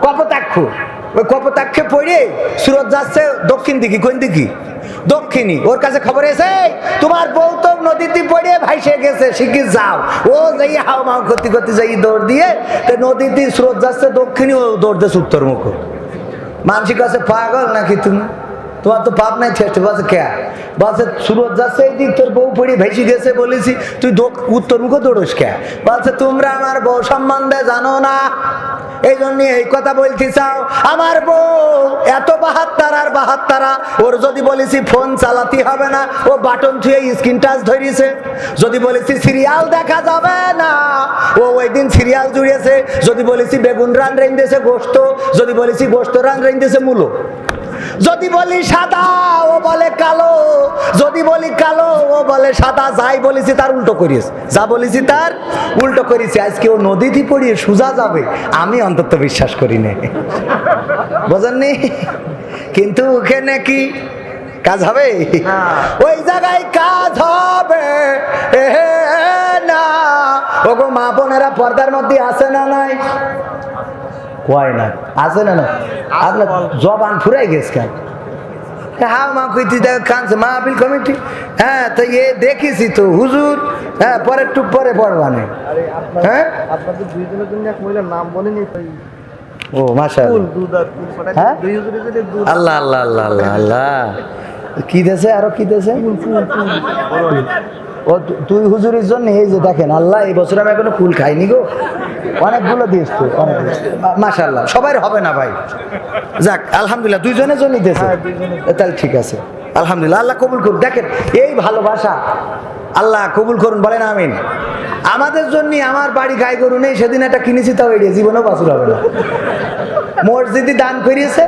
কপোতাক্ষ। ওই কপোতাক্ষে পড়ে সুরত যাচ্ছে দক্ষিণ দিকে। কোন দিকে? দক্ষিণী। ওর কাছে খবর এসে তোমার বউ তো নদীতে পড়ে ভাইসে গেছে, শিগগির যাও। ও যাই হাও মাও করতে করতে যাই দৌড় দিয়ে, তো নদীতে স্রোত যাচ্ছে দক্ষিণী, ও দৌড় দিচ্ছে উত্তর মুখ। মানসিক কাছে পাগল নাকি তুমি? তোমার তো পাপ নাই, ঠেস্ট বলছে কে? বলছে সুরত যাচ্ছে এই দিক, তোর বউ পড়ে ভেসে গেছে, বলেছি তুই উত্তর মুখে দৌড়স কে? বলছে তোমরা আমার বউ সম্বন্ধে জানো না, এই জন্য এই কথা বলতে চাও। আমার বউ এত বাহাত্তারা আর বাহাত্তারা, ওর যদি বলেছি ফোন চালাতে হবে না, ও বাটন থুয়ে স্ক্রিন টাচ ধরিয়েছে। যদি বলেছি সিরিয়াল দেখা যাবে না, ও ওই দিন সিরিয়াল জুড়িয়েছে। যদি বলেছি বেগুন রান রেঁধেছে গোস্ত, যদি বলেছি গোস্ত রান রেঁধেছে মূলো। যদি বলি সাদা, ও বলে কালো। যদি বলি কালো, ও বলে সাদা। যাই বলেছি তার উল্টো করিস, যা বলেছি তার উল্টো করেছি। আজকে ও নদীতে পড়িয়ে সোজা যাবে, আমি অন্তত বিশ্বাস করি না, বোঝেননি? কিন্তু ওখানে কি কাজ হবে? ওই জায়গায় কাজ হবে না। ওগো মা বোনেরা, পর্দার মধ্যে আছে না নাই? কয় না, আছে না? না আপনার জবান ফুরাই গেছে কেন? হ্যাঁ মা কইতে কানছে মাহফিল কমিটি। হ্যাঁ তো এ দেখেছি তো হুজুর। হ্যাঁ পরে একটু পরে পড়বানে। হ্যাঁ আপনাদের দুইজনের জন্য এক মহিলার নাম বলেনি। ও মাশাআল্লাহ। হ্যাঁ আল্লাহ আল্লাহ আল্লাহ আল্লাহ আল্লাহ। কি দেছে আরো কি দেছে? ও তুই হুজুরের জন্য এই যে দেখেন, আল্লাহ এই বছর আমি এখনো ফুল খাইনি গো, অনেকগুলো দিস তো। মাশাআল্লাহ। সবাই হবে না ভাই, যাক আলহামদুলিল্লাহ, দুইজনের জন্যই দিয়েছে, তাহলে ঠিক আছে আলহামদুলিল্লাহ। আল্লাহ কবুল করুন। দেখেন এই ভালোবাসা আল্লাহ কবুল করুন, বলেন আমিন। আমাদের জন্য, আমার বাড়ি গাই গরু নেই, সেদিন একটা কিনেছি, তাও এড়িয়ে জীবনেও বাছুর হবে না। মসজিদে দান করিয়েছে,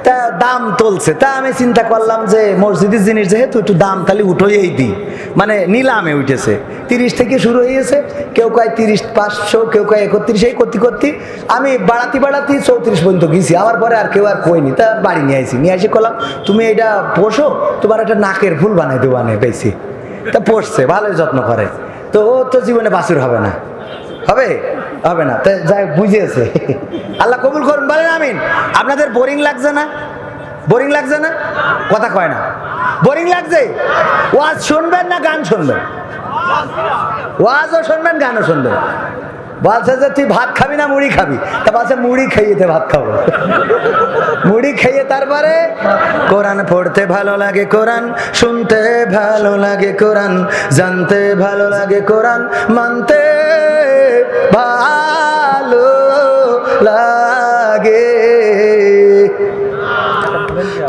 তা দাম তুলছে, তা আমি চিন্তা করলাম যে মসজিদের জিনিস যেহেতু একটু দাম তাহলে উঠোই দিই। মানে নিলামে উঠেছে, 30 থেকে শুরু হয়েছে, কেউ কয় 30-500, কেউ কয় 31, এই করতে করতে আমি বাড়াতে 34 পর্যন্ত গেছি। আমার পরে আর কেউ আর কইনি, তা বাড়ি নিয়ে আসি করলাম তুমি এটা পোষো, তোমার একটা নাকের ফুল বানাই দেবো, পেয়েছি। তা পোষছে, ভালোই যত্ন করে। তো ও তো জীবনে বাছুর হবে না, হবে না, তাই যাই বুঝিয়েছে। আল্লাহ কবুল করুন, বলেন আমিন। আপনাদের বোরিং লাগছে না? বোরিং লাগছে না? কথা কয় না। বোরিং লাগছে? ওয়াজ শুনবেন না গান শুনবেন? ওয়াজও শুনবেন, গানও শুনবেন। বলছে যে তুই ভাত খাবি না মুড়ি খাবি? তা বলছে মুড়ি খাইয়েতে ভাত খাবো। মুড়ি খাইয়ে তারপরে কোরআন পড়তে ভালো লাগে, কোরআন শুনতে ভালো লাগে, কোরআন জানতে ভালো লাগে, কোরআন মানতে ভালো লাগে।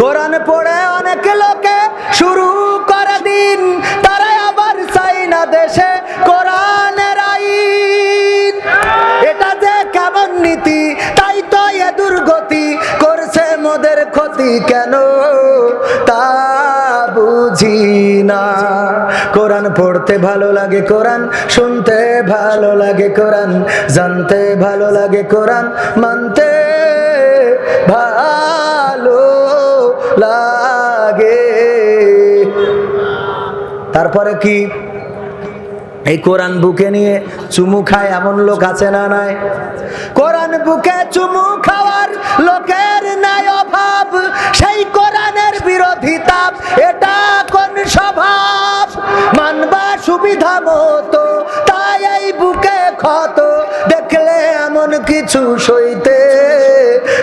কোরআন পড়ে অনেক লোকে শুরু করে দিন, তারা আবার চাই না দেশে কোরআনের আইন। এটা যে কেমন নীতি, তাই তো এ দুর্গতি, করছে মোদের ক্ষতি কেন তা বুঝি না। কোরআন পড়তে ভালো লাগে, কোরআন শুনতে ভালো লাগে, কোরআন জানতে ভালো লাগে, কোরআন মানতে ভালো লাগে। তারপরে কি এই কোরআন বুকে নিয়ে চুমু খায় এমন লোক আছে না নাই? কোরআন বুকে চুমু খাওয়ার লোকের নাই অভাব, সেই কোরআনের বিরোধিতা এটা কোন স্বভাব? মানবা সুবিধা মতো, তাই এই বুকে ক্ষত, দেখলে এমন কিছু সইতে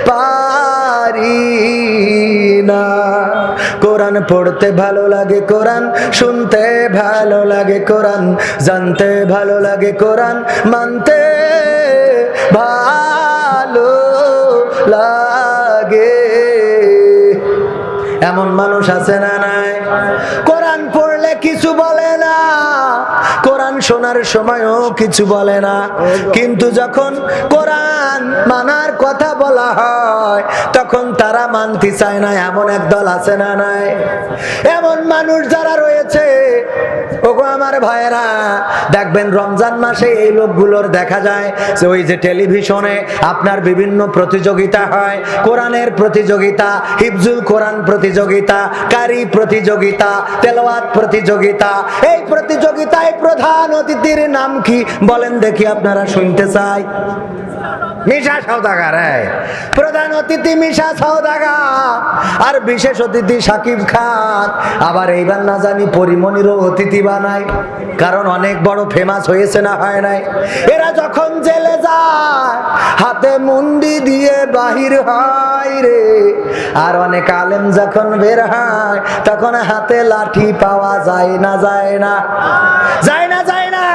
পারি না। কোরআন পড়তে ভালো লাগে, কোরআন শুনতে ভালো লাগে, কোরআন জানতে ভালো লাগে, কোরআন মানতে ভালো লাগে। এমন মানুষ আছে না নাই? কোরআন পড়লে কিছু বলে না, কোরআন শোনার সময়ও কিছু বলে না, কিন্তু যখন কোরআন মানার কথা বলা হয় তখন তারা মানতে চায় না। এমন একদল আছে না নাই? এমন মানুষ যারা রয়েছে, ওগো আমার ভাইয়েরা, দেখবেন রমজান মাসে এই লোকগুলোর দেখা যায় যে ওই যে টেলিভিশনে আপনার বিভিন্ন প্রতিযোগিতা হয়, কোরআনের প্রতিযোগিতা, হিফজুল কোরআন প্রতিযোগিতা, কারি প্রতিযোগিতা, তেলাওয়াত প্রতিযোগিতা। এই প্রতিযোগিতায় প্রধান অতিথির নাম কি বলেন দেখি, আপনারা শুনতে চাই? মিশা সওদাগর। প্রধান অতিথি মিশা সওদাগর, আর বিশেষ অতিথি সাকিব খান। আবার এইবার না জানি পরিমণিরও অতিথি বানায়, কারণ অনেক বড় ফেমাস হয়েছে না, হয় নাই? এরা যখন জেলে যায় হাতে মুন্ডি দিয়ে বাহির হয় রে, আর অনেক আলেম যখন বের হয় তখন হাতে লাঠি পাওয়া যায় না, যায় না, যায় না, যায় না।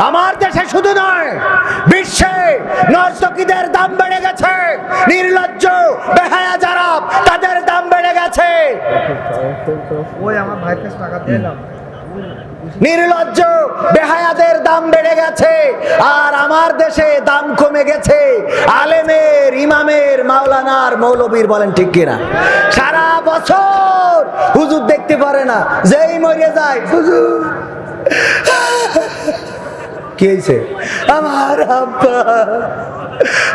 আমার দেশে শুধু নয়, বিশ্বে নর্তকীদের দাম বেড়ে গেছে, নির্লজ্জ বেহায়া যারা তাদের দাম বেড়ে গেছে। ওই আমার ভাইয়ের কাছে টাকা দিলাম, নির্লজ্জ বেহায়াদের দাম বেড়ে গেছে, আর আমার দেশে দাম কমে গেছে আলেমের, ইমামের, মাওলানার, মৌলবীর। বলেন ঠিক কিনা? সারা বছর হুজুর দেখতে পারে না, যেই মরে যায় হুজুর কি হয়েছে? আমার আব্বা,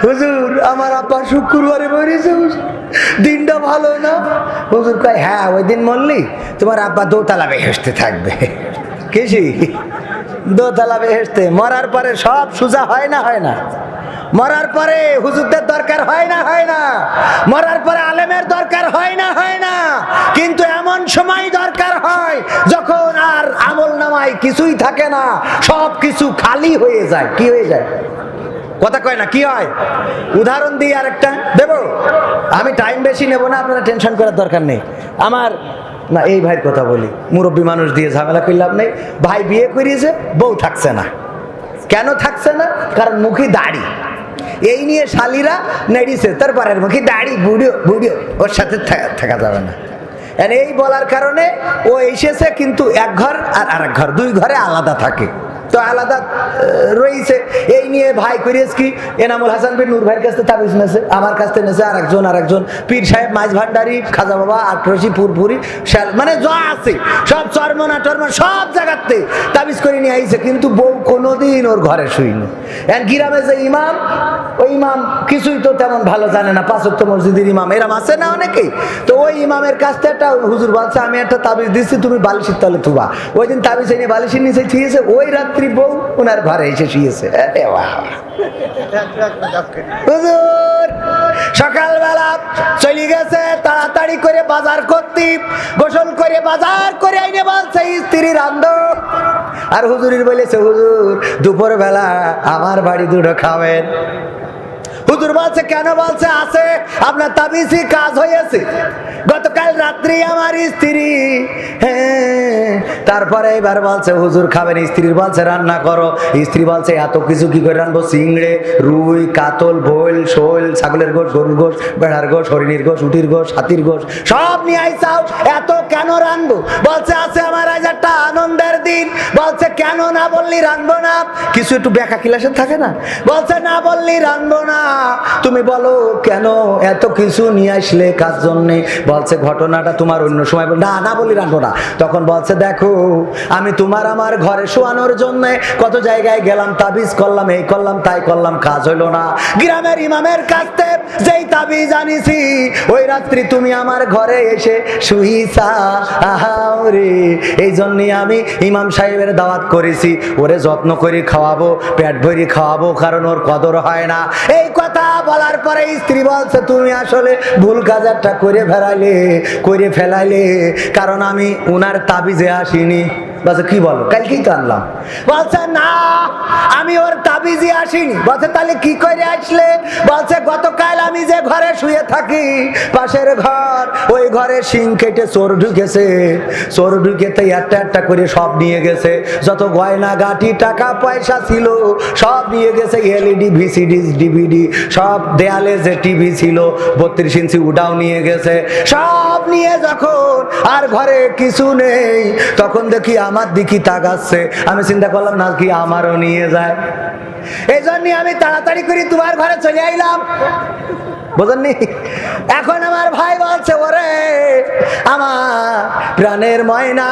হুজুর আমার আব্বা শুক্রবারে মরেছে, দিনটা ভালো না। হুজুর কয় হ্যাঁ, ওই দিন মরলি তোমার আব্বা দোতলা বেহেশতে থাকবে। কেছি দোতলা বেহেশতে। মরার পরে সব সোজা হয় না, হয় না? মরার পরে হুজুরদের দরকার হয় না, হয় না? মরার পরে আলেমের দরকার হয় না, হয় না? কিন্তু এমন সময় দরকার হয় যখন আর আমল নামায় কিছুই থাকে না, সব কিছু খালি হয়ে যায়। কি হয়ে যায়? কথা কয় না, কি হয়? উদাহরণ দিই আরেকটা দেব, আমি টাইম বেশি নেব না, আপনারা টেনশন করার দরকার নেই। আমার না, এই ভাইয়ের কথা বলি, মুরব্বী মানুষ দিয়ে ঝামেলা করে লাভ নেই। ভাই বিয়ে করিয়েছে, বউ থাকছে না। কেন থাকছে না? কারণ মুখে দাড়ি। এই নিয়ে শালিরা নেড়িছে, তারপরের মুখে দাড়ি, বুড়ো বুড়ো, ওর সাথে থাকা যাবে না। এই বলার কারণে ও এসেছে, কিন্তু এক ঘর আর আরেক ঘর, দুই ঘরে আলাদা থাকে। তো আলাদা রয়েছে। এই নিয়ে ভাই করিয়েছ কি এনামুল হাসান বিন নূর ভাইয়ের কাছে তাবিজ নেছে, আমার কাছে নেছে আরেকজন পীর সাহেব মাইজ ভান্ডারি খাজা বাবা আটরশি পুরপুরি মানে যা আছে সব চর্মনা টর্মন সব জায়গাতে তাবিজ করে নিয়ে আইছে, কিন্তু বউ কোনোদিন ওর ঘরে শুইনি। এখন গ্রামে যে ইমাম, ওই ইমাম কিছুই তো তেমন ভালো জানে না, 5 ওয়াক্ত মসজিদের ইমাম এরম আছে না অনেকেই। তো ওই ইমামের কাছ থেকে একটা হুজুর বলছে আমি একটা তাবিজ দিচ্ছি তুমি বালিশের তলে থুবা। ওই দিন তাবিজ এনে বালিশের নিচে শুয়েছে, ওই রাত্রি বউ ওনার ঘরে এসে শুয়েছে। আরে বাহ, হুজুর সকালবেলা চলে গেছে তাড়াতাড়ি করে বাজার করতে, গোসল করে বাজার করে আইনে বলছে স্ত্রী রান্ধো। আর হুজুরির বলেছে হুজুর দুপুর বেলা আমার বাড়ি দুটো খাবেন। হুজুর বলছে কেন? বলছে আছে আপনার তাবিজই কাজ হয়েছে। গতকাল রাত্রি আমার স্ত্রী, হ্যাঁ। তারপরে এবার বলছে হুজুর খাবেন, স্ত্রীর বলছে রান্না করো। স্ত্রী বলছে এত কিছু কি করে রান্নবো? চিংড়ে, রুই, কাতল, বোল, শোল, ছাগলের গোশ, গরুর গোশ, বেড়ার গোশ, হরিণীর গোশ, উটির গোশ, হাতির গোশ সব নিয়ে আইসাও, এত কেন রানবো? বলছে আছে আমার আজ একটা আনন্দের দিন। বলছে কেন না বললি রানবো না? কিছু একটু ব্যাখ্যা ক্লাসে থাকে না? বলছে না বললি রানবো না। তুমি বলো কেন এত কিছু নিয়ে আসলে কার জন্যে? বলছে ঘটনাটা তোমার অন্য সময় না না বলি রাখবো না। তখন বলছে দেখো আমি তোমার আমার ঘরে শোয়ানোর জন্য কত জায়গায় গেলাম, তাবিজ করলাম, এই করলাম তাই করলাম, কাজ হইলো না। গ্রামের ইমামের কাছে যেই তাবিজ আনিছি ওই রাত্রি তুমি আমার ঘরে এসে শুইছা। আহারে, এই জন্যই আমি ইমাম সাহেবের দাওয়াত করেছি, ওরে যত্ন করে খাওয়াবো, পেট ভরি খাওয়াবো, কারণ ওর কদর হয় না। এই কথা বলার পরে স্ত্রী বলছে তুমি আসলে ভুল কাজ একটা করে ফেলাইলে, কারণ আমি উনার তাবিজে আসিনি। বলছে কি বলো? কালকেই তো আনলাম। বলছে না আমি ওর তাবিজে আসিনি। বলছে তাহলে কি করে আসলে? বলছে গতকাল আমি যে ঘরে শুয়ে থাকি পাশের ঘর, ওই ঘরে শিং কেটে চোর ঢুকেছে, চোর ঢুকেতে একটা একটা করে সব নিয়ে গেছে, যত গয়না গাটি টাকা পয়সা ছিল সব নিয়ে গেছে, এলইডি ভিসিডি ডিভিডি সব, দেয়ালে যে টিভি ছিল 32 ইঞ্চি ওটাও নিয়ে গেছে, সব নিয়ে যখন আর ঘরে কিছু নেই তখন দেখি আমার দিকে তাকাচ্ছে। আমি চিন্তা করলাম না কি আমারও নিয়ে যায়, এই জন্য আমি তাড়াতাড়ি করে তোমার ঘরে চলে আইলাম। বুঝলেননি? এখন আমার ভাই বলছে ওরে আমার প্রাণের ময়না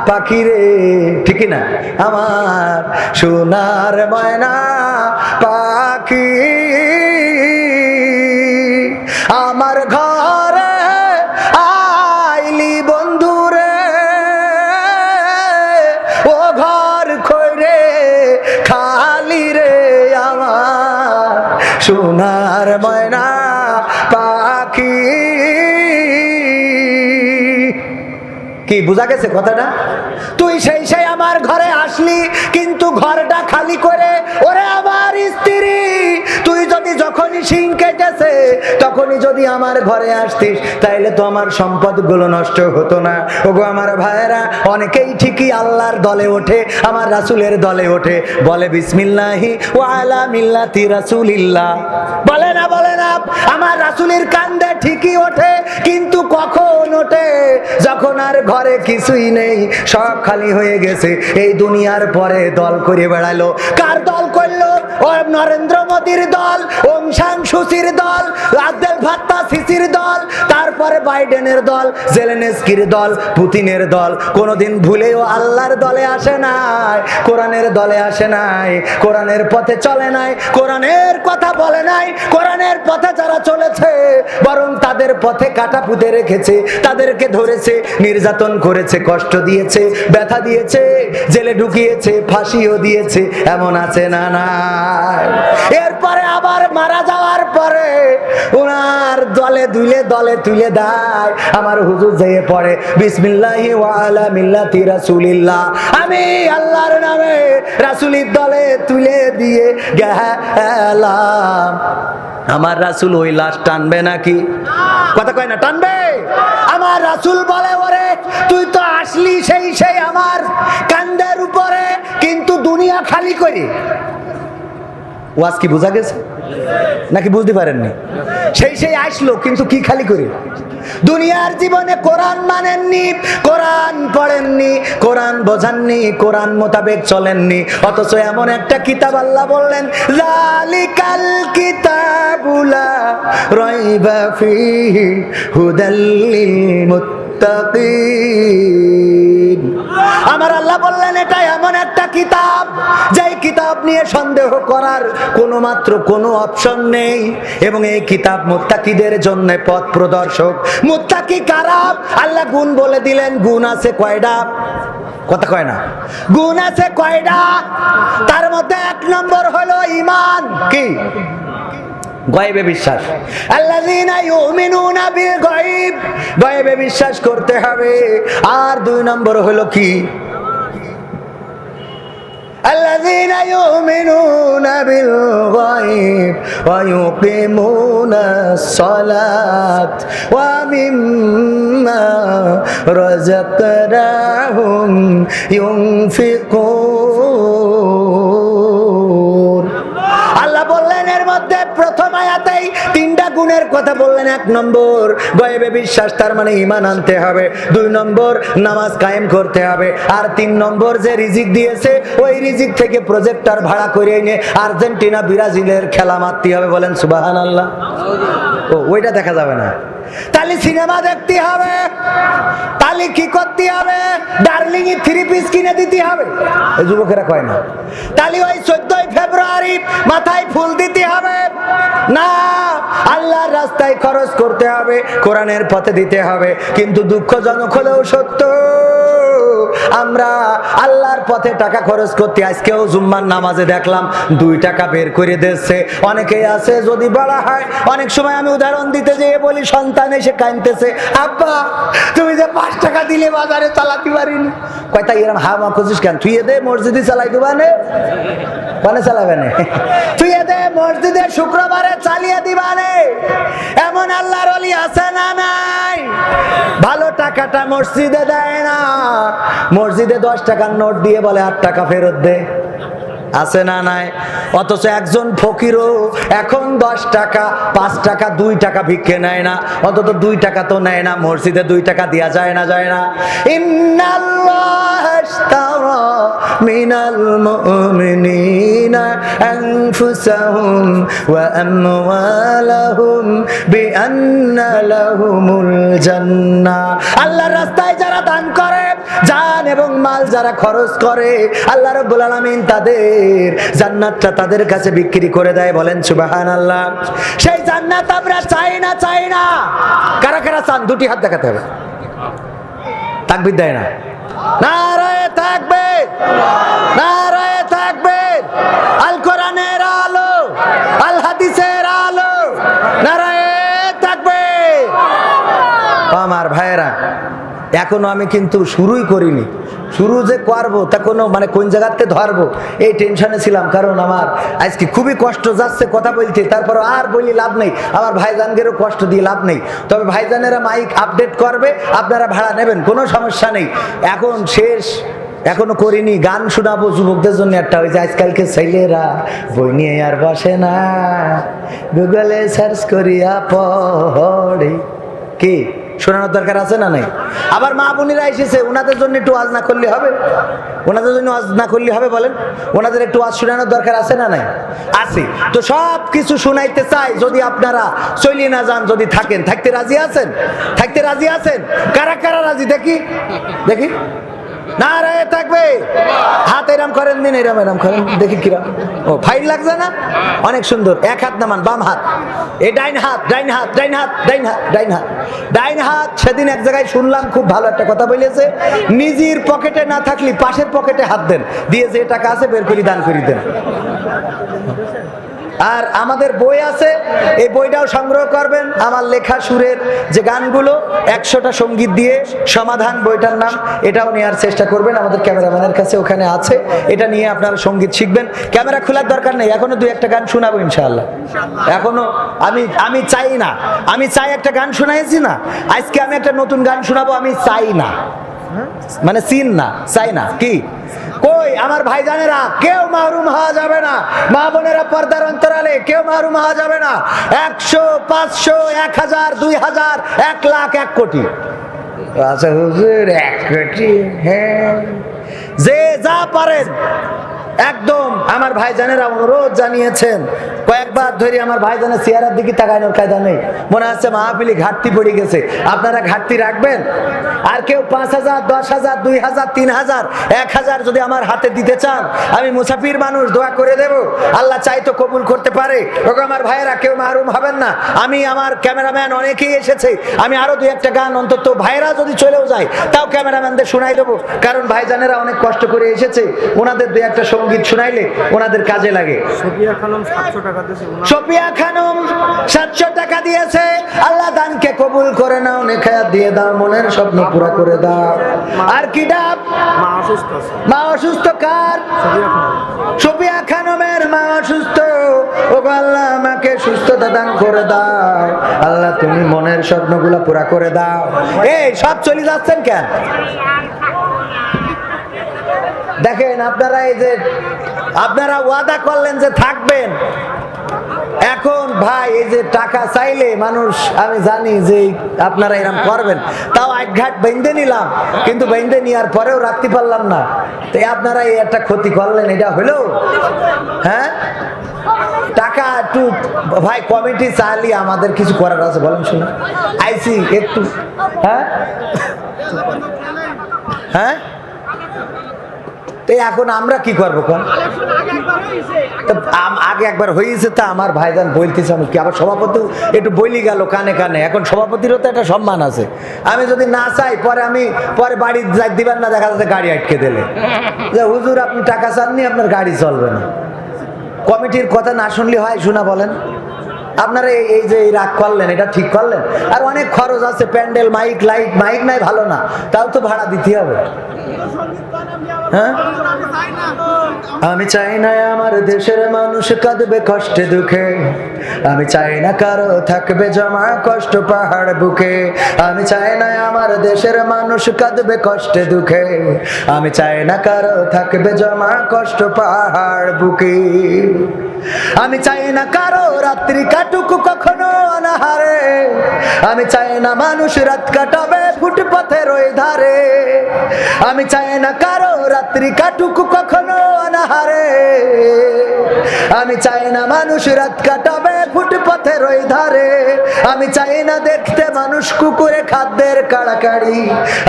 পাখি রে, ঠিক না? আমার সোনার ময়না পাখি আমার ঘরে আইলি বন্ধু রে, ও ঘর কইরে খালি রে আমার সোনার ময়না পাখি। কি বোঝা গেছে কথাটা? তুই সেই আমার ঘরে আসলি কিন্তু ঘরটা খালি করে। ওরে আমার স্ত্রী, তুই যদি যখনই শিং কেটেছে তখনই যদি আমার ঘরে আসতিস তাইলে তো আমার সম্পদগুলো নষ্ট হতো না। ওগো আমার ভাইয়েরা, অনেকেই ঠিকই আল্লাহর দলে ওঠে, আমার রাসূলের দলে ওঠে, বলে বিসমিল্লাহি ওয়া আলা মিল্লাতি রাসূলিল্লাহ, বলে না আমার রাসূলের কান্দে ঠিকই ওঠে, কিন্তু কখন ওঠে? যখন আর ঘরে কিছুই নেই, সব খালি হয়ে গেছে। এই দুনিয়ার পরে দল করে বেড়ালো। কার দল করলো? ও নরেন্দ্র মোদীর দল, ওং সাং সুচির দল, আব্দুল ফাত্তাহ সিসির দল, তারপরে বাইডেনের দল, জেলেনস্কির দল, পুতিনের দল। কোনোদিন ভুলেও আল্লাহর দলে আসে নাই, কোরআনের দলে আসে নাই, কোরআনের পথে চলে নাই, কোরআনের কথা বলে নাই। কোরআনের পথে যারা চলেছে বরং তাদের পথে কাটা পুঁতে রেখেছে, তাদেরকে ধরেছে, নির্যাতন করেছে, কষ্ট দিয়েছে, ব্যথা দিয়েছে, জেলে ঢুকিয়েছে, ফাঁসিও দিয়েছে। এমন আছে না? না। এরপরে আবার মারা যাওয়ার পরে ওনার দলে তুলে দেয় আমার হুজুর যেয়ে পড়ে বিসমিল্লাহি ওয়া আলা মিল্লাতি রাসূলিল্লাহ, আমি আল্লাহর নামে রাসূলের দলে তুলে দিয়ে গেলাম। আমার রাসূল ওই লাশ টানবে নাকি? কথা কয় না, টানবে? আমার রাসূল বলে ওরে তুই তো আসলি সেই আমার কান্দের উপরে, কিন্তু দুনিয়া খালি করে। ওয়াজ কি বোঝা গেছে নাকি বুঝতে পারেননি? সেই আসলো, কিন্তু কি খালি করে দুনিয়ার জীবনে কোরআন মানেননি, কোরআন পড়েননি, কোরআন বোঝাননি, কোরআন মোতাবেক চলেননি। অথচ এমন একটা কিতাব আল্লাহ বললেন, যালিকাল কিতাবুলা রাইবা ফীহি হুদাল লিল মুত্তাকিন। আমার আল্লাহ বললেন এটা এমন একটা কিতাব, যেই কিতাব নিয়ে সন্দেহ করার কোনো অপশন নেই, এবং এই কিতাব মুত্তাকিদের জন্য পথ প্রদর্শক। মুত্তাকি কারা? আল্লাহ গুণ বলে দিলেন। গুণ আছে কয়টা? কথা কয় না। গুণ আছে কয়টা? তার মধ্যে 1 নম্বর হলো ঈমান। কি? গায়বে বিশ্বাস। আল্লাযীনা ইউমিনুনা বিল গায়ব, গায়বে বিশ্বাস করতে হবে। আর 2 নম্বর হলো কি? আল্লাযীনা ইউমিনুনা বিল গায়ব ওয়া ইউকিমুনাস সালাত ওয়া মিম্মা রাযাকনাহুম ইউনফিকুন। আল্লাহ বললেন এর মধ্যে প্রথম আয়াতেই 3টা গুণের কথা বললেন। 1 নম্বর গায়বে বিশ্বাস, তার মানে ঈমান আনতে হবে। 2 নম্বর নামাজ কায়েম করতে হবে। আর 3 নম্বর যে রিজিক দিয়েছে, ওই রিজিক থেকে প্রজেক্টর ভাড়া করে এনে আর্জেন্টিনা ব্রাজিলের খেলা মারতে হবে। বলেন সুবহানাল্লাহ। ও ওইটা দেখা যাবে না। তাহলে সিনেমা দেখতে হবে, তাহলে কি করতে হবে? ডার্লিং 3 পিস কিনে দিতে হবে। এই যুবকেরা কয় না। তাহলে ওই 14ই ফেব্রুয়ারি মাথায় ফুল দিতে হবে না, আল্লাহর রাস্তায় খরচ করতে হবে, কোরআনের পথে দিতে হবে। কিন্তু দুঃখজনক হলেও সত্য, আমরা আল্লাহর পথে টাকা খরচ করতে আজকেও জুম্মার নামাজে দেখলাম 2 টাকা বের করে দিচ্ছে। অনেকেই আছে, যদি বলা হয়, অনেক সময় আমি উদাহরণ দিতে যেয়ে বলি, সন্তান এসে কাঁদতেছে, আব্বা তুমি যে 5 টাকা দিলে বাজারে চালাতে পারিনি। কয় তাই এরকম হা মা খুঁজিস কেন? তুই দে মসজিদে চালাই দিবানে, কোনে চালাবে না? তুই দে মসজিদে শুক্রবারে চালিয়ে দিবানে। এমন আল্লাহর ওলি আছে না নাই? ভালো টাকাটা মসজিদে দেয় না, মসজিদে 10 টাকার নোট দিয়ে বলে 8 টাকা ফেরত দে। আছে না নাই? অথচ একজন ফকিরও এখন 10 টাকা, 5 টাকা, 2 টাকা ভিক্ষে নেয় না। অন্তত 2 টাকা তো নেয় না, মসজিদে 2 টাকা দেয়া যায় না? যায় না? ইন্নাল্লাহা ইশতারা মিনাল মুমিনিনা আনফুসাহুম ওয়া আমওয়ালাহুম বিআন্না লাহুমুল জান্নাহ। আল্লাহর রাস্তায় যারা দান করে, জান এবং মাল যারা খরচ করে, আল্লাহ রাব্বুল আলামিন তাদের জান্নাতটা তাদের কাছে বিক্রি করে দেয়। বলেন সুবহানাল্লাহ। সেই জান্নাত আমরা চাই না? চাই না? কারা কারা চান? 2টি হাত দেখাতে হবে। তাকবীর দেয় না? নারায়ে তাকবীর, নারায়ে তাকবীর। আল কোরআনের আলো, আল হাদিসের আলো, নারায়ে তাকবীর। আমার ভাইয়েরা, এখনো আমি কিন্তু শুরুই করিনি। শুরু যে করবো তা কোনো মানে কোন জায়গাতে ধরবো এই টেনশনে ছিলাম, কারণ আমার আজকে খুবই কষ্ট যাচ্ছে কথা বলতে। তারপর আর বলি লাভ নেই, আমার ভাইজানদেরও কষ্ট দিয়ে লাভ নেই। তবে ভাইজানেরা মাইক আপডেট করবে, আপনারা ভাড়া নেবেন, কোনো সমস্যা নেই। এখন শেষ, এখনো করিনি। গান শোনাবো যুবকদের জন্য একটা, ওই যে আজকালকে ছেলেরা বই নিয়ে আর বসে না, গুগলে সার্চ করিয়া পড়ে। কি শোনানোর দরকার আছে না নাই? আবার মা বোনেরা এসেছে, ওনাদের জন্য একটু ওয়াজ না করলে হবে? ওনাদের জন্য ওয়াজ না করলে হবে? বলেন, ওনাদের একটু ওয়াজ শোনানোর দরকার আছে না নাই? আছে। তো সব কিছু শোনাইতে চাই, যদি আপনারা চলিয়ে না যান, যদি থাকেন। থাকতে রাজি আছেন? থাকতে রাজি আছেন? কারা কারা রাজি? দেখি দেখি। নারায়ে তাকবীর। হাত এরম করেন দিন, এরম করেন দেখি কিরম। ও ফাইল লাগছে না? অনেক সুন্দর। 1 হাত নামান, বাম হাত। এই ডাইন হাত, ডাইন হাত, ডাইন হাত, ডাইন হাত, ডাইন হাত, ডাইন হাত। সেদিন এক জায়গায় শুনলাম, খুব ভালো একটা কথা বলেছে, নিজের পকেটে না থাকলে পাশের পকেটে হাত দেন, দিয়ে যে টাকা আছে বের করে দান করে দেন। আর আমাদের বই আছে, এই বইটাও সংগ্রহ করবেন। আমার লেখা সুরের যে গানগুলো 100টা সঙ্গীত দিয়ে সমাধান, বইটার নাম। এটাও নেওয়ার চেষ্টা করবেন, আমাদের ক্যামেরাম্যানের কাছে ওখানে আছে। এটা নিয়ে আপনারা সঙ্গীত শিখবেন। ক্যামেরা খোলার দরকার নেই, এখনো 2-1টা গান শোনাবো ইনশাআল্লাহ। এখনো আমি চাই না, আমি চাই একটা গান শোনাইছি না, আজকে আমি একটা নতুন গান শোনাবো। আমি চাই না মানে চিন না, চাই না। কি কই আমার ভাইজানেরা, কেউ মাহরুম হওয়া যাবে না। মা বোনেরা পর্দার অন্তরালে কেউ মাহরুম হওয়া যাবে না। 100, 500, 1000, 2000, 1 লাখ, 1 কোটি। আচ্ছা হুজুর 1 কোটি, হ্যাঁ, যে যা পারেন একদম। আমার ভাইজানেরা অনুরোধ জানিয়েছেন, কয়েকবার ধরে আমার ভাইজানের চেহারার দিকে তাকানোর কায়দা নেই। মনে হচ্ছে মাহফিলি ঘাটতি পড়ে গেছে। আপনারা ঘাটতি রাখবেন। আর কেউ 5000, 10000, 2000, 3000, 1000 যদি আমার হাতে দিতে চান, আমি মুসাফির মানুষ, দোয়া করে দেব। আল্লাহ চাই তো কবুল করতে পারে। ওগো আমার ভাইয়েরা, কেউ মাহরুম হবেন না। আমি, আমার ক্যামেরাম্যান অনেকেই এসেছে, আমি আরো 2-1টা গান অন্তত ভাইরা যদি চলেও যায় তাও ক্যামেরাম্যানদের শোনাই দেবো। কারণ ভাইজানেরা অনেক কষ্ট করে এসেছে, ওনাদের 2-1টা সঙ্গীত শোনাইলে ওনাদের কাজে লাগে। সফিয়া খানম 700 টাকা দিয়েছে। সফিয়া খানম 700 টাকা দিয়েছে। আল্লাহ দানকে কবুল করে নাও, নেখায়াত দিয়ে দাও, মনের স্বপ্ন পুরা করে দাও। আর কি ডাব? মা অসুস্থ আছে। মা অসুস্থ কার? সফিয়া খানম। সফিয়া খানমের মা অসুস্থ। ওগো আল্লাহ, আমাকে সুস্থতা দান করে দাও। আল্লাহ তুমি মনের স্বপ্নগুলো পুরা করে দাও। এই সব চলে যাচ্ছেন কেন? দেখেন আপনারা, এই যে আপনারা ওয়াদা করলেন যে থাকবেন, এখন ভাই এই যে টাকা চাইলে মানুষ, আমি জানি যে আপনারা এরকম করবেন, তাও 8 ঘাট বেঁধে নিলাম, কিন্তু বেঁধে নেওয়ার পরেও রাখতে পারলাম না। তো আপনারা এই একটা ক্ষতি করলেন, এটা হলো? হ্যাঁ, টাকা একটু ভাই কমিটি চাইলে আমাদের কিছু করার আছে, বলেন শুনে আইসি একটু। হ্যাঁ হ্যাঁ, এখন আমরা কি করবো? আগে একবার হয়েছে, তা আমার ভাইজান বলতেছে, আমি কি আবার সভাপতি একটু বলি গেল কানে কানে। এখন সভাপতিরও তো একটা সম্মান আছে। আমি যদি না চাই, পরে বাড়ি যাই দিবেন না, দেখা যাচ্ছে গাড়ি আটকে দিলে যে হুজুর আপনি টাকা চাননি, আপনার গাড়ি চলবে না। কমিটির কথা না শুনলে হয়? শোনা বলেন। আপনারা এই যে রাগ করলেন, এটা ঠিক করলেন। আর অনেক খরচ আছে, প্যান্ডেল, মাইক, লাইট। মাইক নাই ভালো না, তাও তো ভাড়া দিতে হবে। হ্যাঁ, আমি চাই না আমার দেশের মানুষ কাঁদবে কষ্টে দুঃখে। আমি চাই না কারো থাকবে জমা কষ্ট পাহাড় বুকে। আমি চাই না আমার দেশের মানুষ কাঁদবে কষ্টে দুঃখে। আমি চাই না কারো থাকবে জমা কষ্ট পাহাড় বুকে। আমি চাই না কারো রাত্রি কাটুক কখনো অনাহারে। আমি চাই না মানুষ রাত কাটাবে ফুটপথের ওই ধারে। আমি চাই না কারো রাত্রি কাটুক কখনো অনাহারে। আমি চাই না মানুষ রাত কাটাবে ফুটপথের ওই ধারে। আমি চাই না দেখতে মানুষ কুকুরে খাদ্যের কাড়াকাড়ি।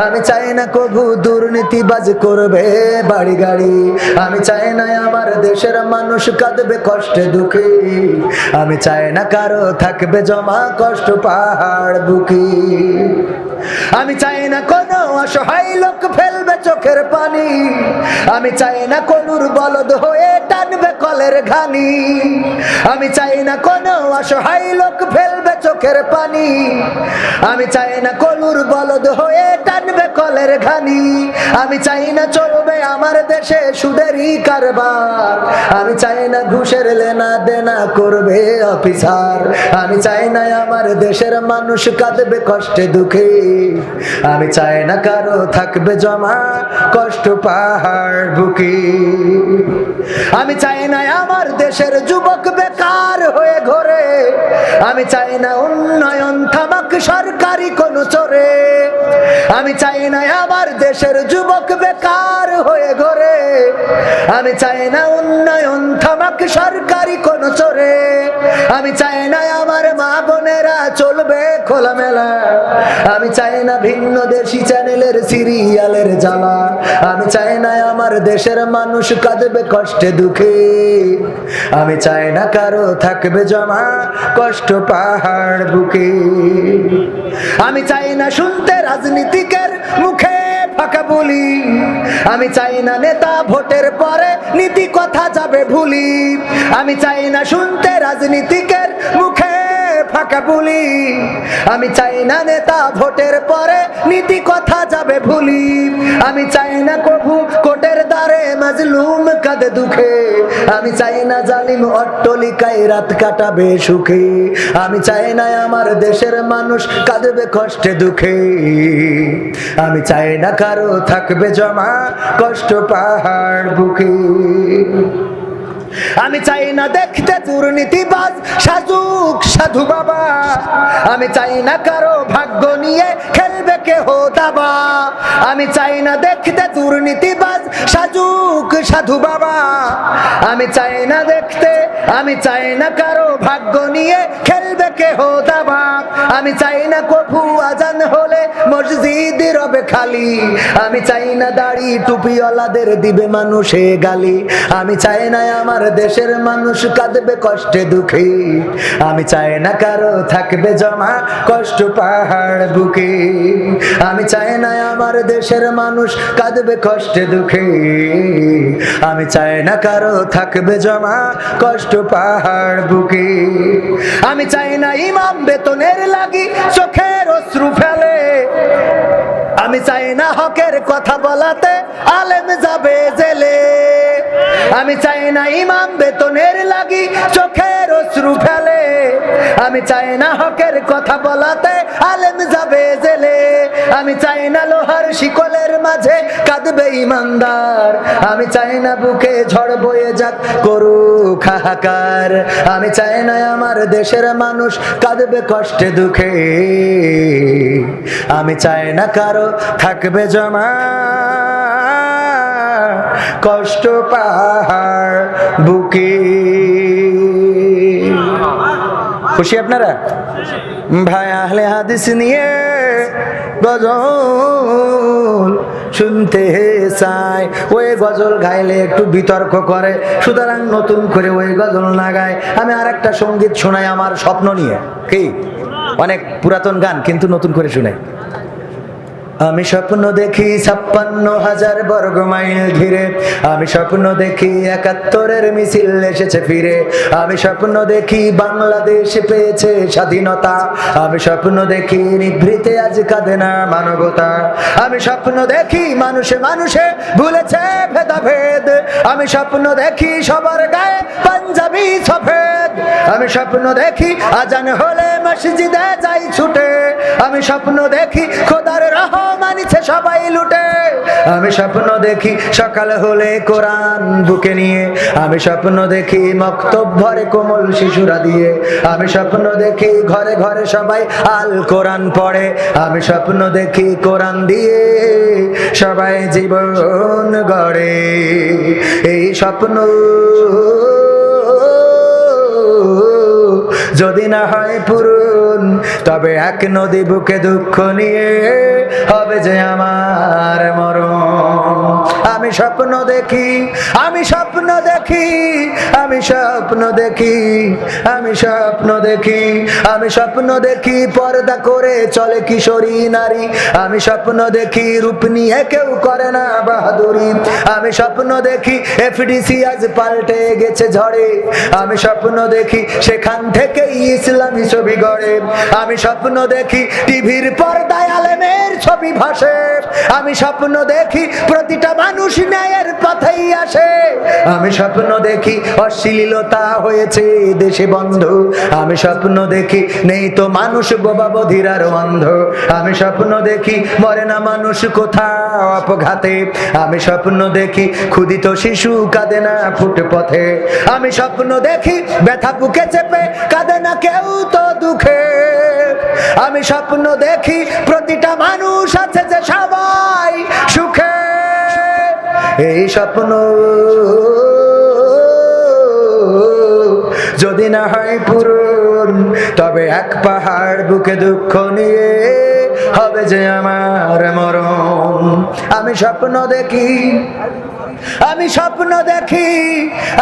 আমি চাই না কবু দুর্নীতিবাজ করবে বাড়ি গাড়ি। আমি চাই না আমার দেশের মানুষ কাঁদবে কষ্টে দুঃখে। আমি চাই না কারো থাকবে জমা কষ্ট পাহাড় বুকে। আমি চাই না কোনো অসহায় লোক ফেলবে চোখের পানি। আমি চাই না কোনুর বলদ হয়ে টানবে কলের ঘানি। আমি চাই না কোনো অসহায় লোক ফেলবে চোখের পানি। আমি চাই না কোনুর বলদ হয়ে টানবে কলের ঘানি। আমি চাই না চলবে আমার দেশে সুদেরই কারবার। আমি চাই না ঘুষের লেনা দেনা করবে অফিসার। আমি চাই না আমার দেশের মানুষ কাঁদবে কষ্টে দুঃখে। আমি চাই না কারো থাকবে জমা কষ্ট পাহাড় বুকে। আমি চাই না আমার দেশের যুবক বেকার হয়ে ঘোরে। আমি চাই না উন্নয়ন থামাক সরকারি কোন চোরে। আমি চাই না আমার দেশের যুবক বেকার হয়ে ঘোরে। আমি চাই না উন্নয়ন থামাক সরকারি কোন চোরে। আমি চাই না আমার মা বোনেরা চলবে খোলামেলা। আমি চাই না ভিন্ন দেশি চ্যানেলের সিরিয়ালের জ্বালা। আমি চাই না আমার দেশের মানুষ কাঁদবে কষ্টে দুঃখে। আমি চাই না কারো থাকবে জমা কষ্ট পাহাড় বুকে। আমি চাই না শুনতে রাজনীতিকের মুখে ফাঁকা বলি। আমি চাই না নেতা ভোটের পরে নীতি কথা যাবে ভুলি। আমি চাই না শুনতে রাজনীতিকের মুখে ফাঁকা বলি। আমি চাই না নেতা ভোটের পরে নীতি কথা যাবে ভুলি। আমি চাই না কবু কোটের গুনাহগারে মাজলুম কাঁদে দুঃখে, আমি চাই না জালিম অট্টলিকায় রাত কাটাবে সুখে, আমি চাই না আমার দেশের মানুষ কাঁদবে কষ্টে দুঃখে, আমি চাই না কারো থাকবে জমা কষ্ট পাহাড় বুকে, আমি চাই না দেখতে দুর্নীতিবাজ সাজুক সাধু বাবা, আমি চাই না কারো ভাগ্য নিয়ে খেলবে কেহ দাবা, আমি চাই না দেখতে দুর্নীতিবাজ সাজুক সাধু বাবা, আমি চাই না দেখতে, আমি চাই না কারো ভাগ্য নিয়ে খেলবে কেহ দাবা, আমি চাই না কফু আজান হলে মসজিদ রবে খালি, আমি চাই না দাড়ি টুপিওয়ালাদের দিবে মানুষে গালি, আমি চাই না আমার দেশের মানুষ কাঁদবে কষ্টে দুঃখে, আমি চাই না কারো থাকবে জমা কষ্ট পাহাড় বুকে, আমি চাই না আমার দেশের মানুষ কাঁদবে কষ্টে দুঃখে, আমি চাই না কারো থাকবে জমা কষ্ট পাহাড় বুকে, আমি চাই না ইমাম বেতনের লাগি চোখের অশ্রু ফেলে, আমি চাই না হকের কথা বলাতে আলেম যাবে জেলে, আমি চাই না ইমাম বেতনের লাগি চোখের অশ্রু ফেলে, আমি চাই না হকের কথা বলাতে আলেম যাবে জেলে, আমি চাই না লোহার শিকলের মাঝে কাঁদবে ইমানদার, আমি চাই না বুকে ঝড় বয়ে যাক করুক হাহাকার, আমি চাই না আমার দেশের মানুষ কাঁদবে কষ্টে দুঃখে, আমি চাই না কারো থাকবে জমা কষ্ট পাহাড় বুকে। খুশি আপনারা? ভাই আহলে হাদিস নিয়ে গজল শুনতে চাই, ওই গজল গাইলে একটু বিতর্ক করে, সুতরাং নতুন করে ওই গজল না গায়, আমি আর একটা সঙ্গীত শোনাই আমার স্বপ্ন নিয়ে। কি অনেক পুরাতন গান কিন্তু নতুন করে শুনাই। আমি স্বপ্ন দেখি 56,000 বর্গ মাইল ঘিরে, আমি স্বপ্ন দেখি 71-এর মিছিল এসেছে ফিরে, আমি স্বপ্ন দেখি বাংলাদেশ পেয়েছে স্বাধীনতা, আমি স্বপ্ন দেখি নিভৃতে আজ কাঁদে না মানবতা, আমি স্বপ্ন দেখি মানুষে মানুষে ভুলেছে ভেদাভেদ, আমি স্বপ্ন দেখি সবার গায়ে পাঞ্জাবি সফেদ, আমি স্বপ্ন দেখি আজান হলে মসজিদে যাই ছুটে, আমি স্বপ্ন দেখি খোদার মানিছে সবাই লুটে, আমি স্বপ্ন দেখি সকাল হলে কোরআন বুকে নিয়ে, আমি স্বপ্ন দেখি মক্তব ভরে কোমল শিশুরা দিয়ে, আমি স্বপ্ন দেখি ঘরে ঘরে সবাই আল কোরআন পড়ে, আমি স্বপ্ন দেখি কোরআন দিয়ে সবাই জীবন গড়ে, এই স্বপ্ন যদি না হয় পূরণ, তবে এক নদী বুকে দুঃখ নিয়ে হবে যে আমার মরণ। আমি স্বপ্ন দেখি, আমি স্বপ্ন দেখি, আমি স্বপ্ন দেখি, আমি স্বপ্ন দেখি, আমি স্বপ্ন দেখি পর্দা করে চলে কিশোরী নারী, আমি স্বপ্ন দেখি রূপ নিয়ে কেউ করে না বাহাদুরি, আমি স্বপ্ন দেখি এফডিসি আজ পাল্টে গেছে ঝড়ে, আমি স্বপ্ন দেখি সেখান থেকে ইসলামী ছবি গড়ে, আমি স্বপ্ন দেখি টিভির পর্দায় আলেমের ছবি ভাসে, আমি স্বপ্ন দেখি প্রতিটা মানুষ ন্যায়ের পথেই আসে, আমি স্বপ্ন দেখি অশ্লীলতা হয়েছে দেশে বন্ধ, আমি স্বপ্ন দেখি নেই তো মানুষ বোবা বধির আর অন্ধ, আমি স্বপ্ন দেখি মরে না মানুষ কোথাও অপঘাতে, আমি স্বপ্ন দেখি ক্ষুধিত শিশু কাঁদে না ফুটপথে, আমি স্বপ্ন দেখি ব্যথা বুকে চেপে কাঁদে না কেউ তো দুঃখে, আমি স্বপ্ন দেখি প্রতিটা মানুষ আছে যে সবাই সুখে, এই স্বপ্ন যদি না হয় পূরণ, তবে এক পাহাড় বুকে দুঃখ নিয়ে হবে যে আমার মরণ। আমি স্বপ্ন দেখি, আমি স্বপ্ন দেখি,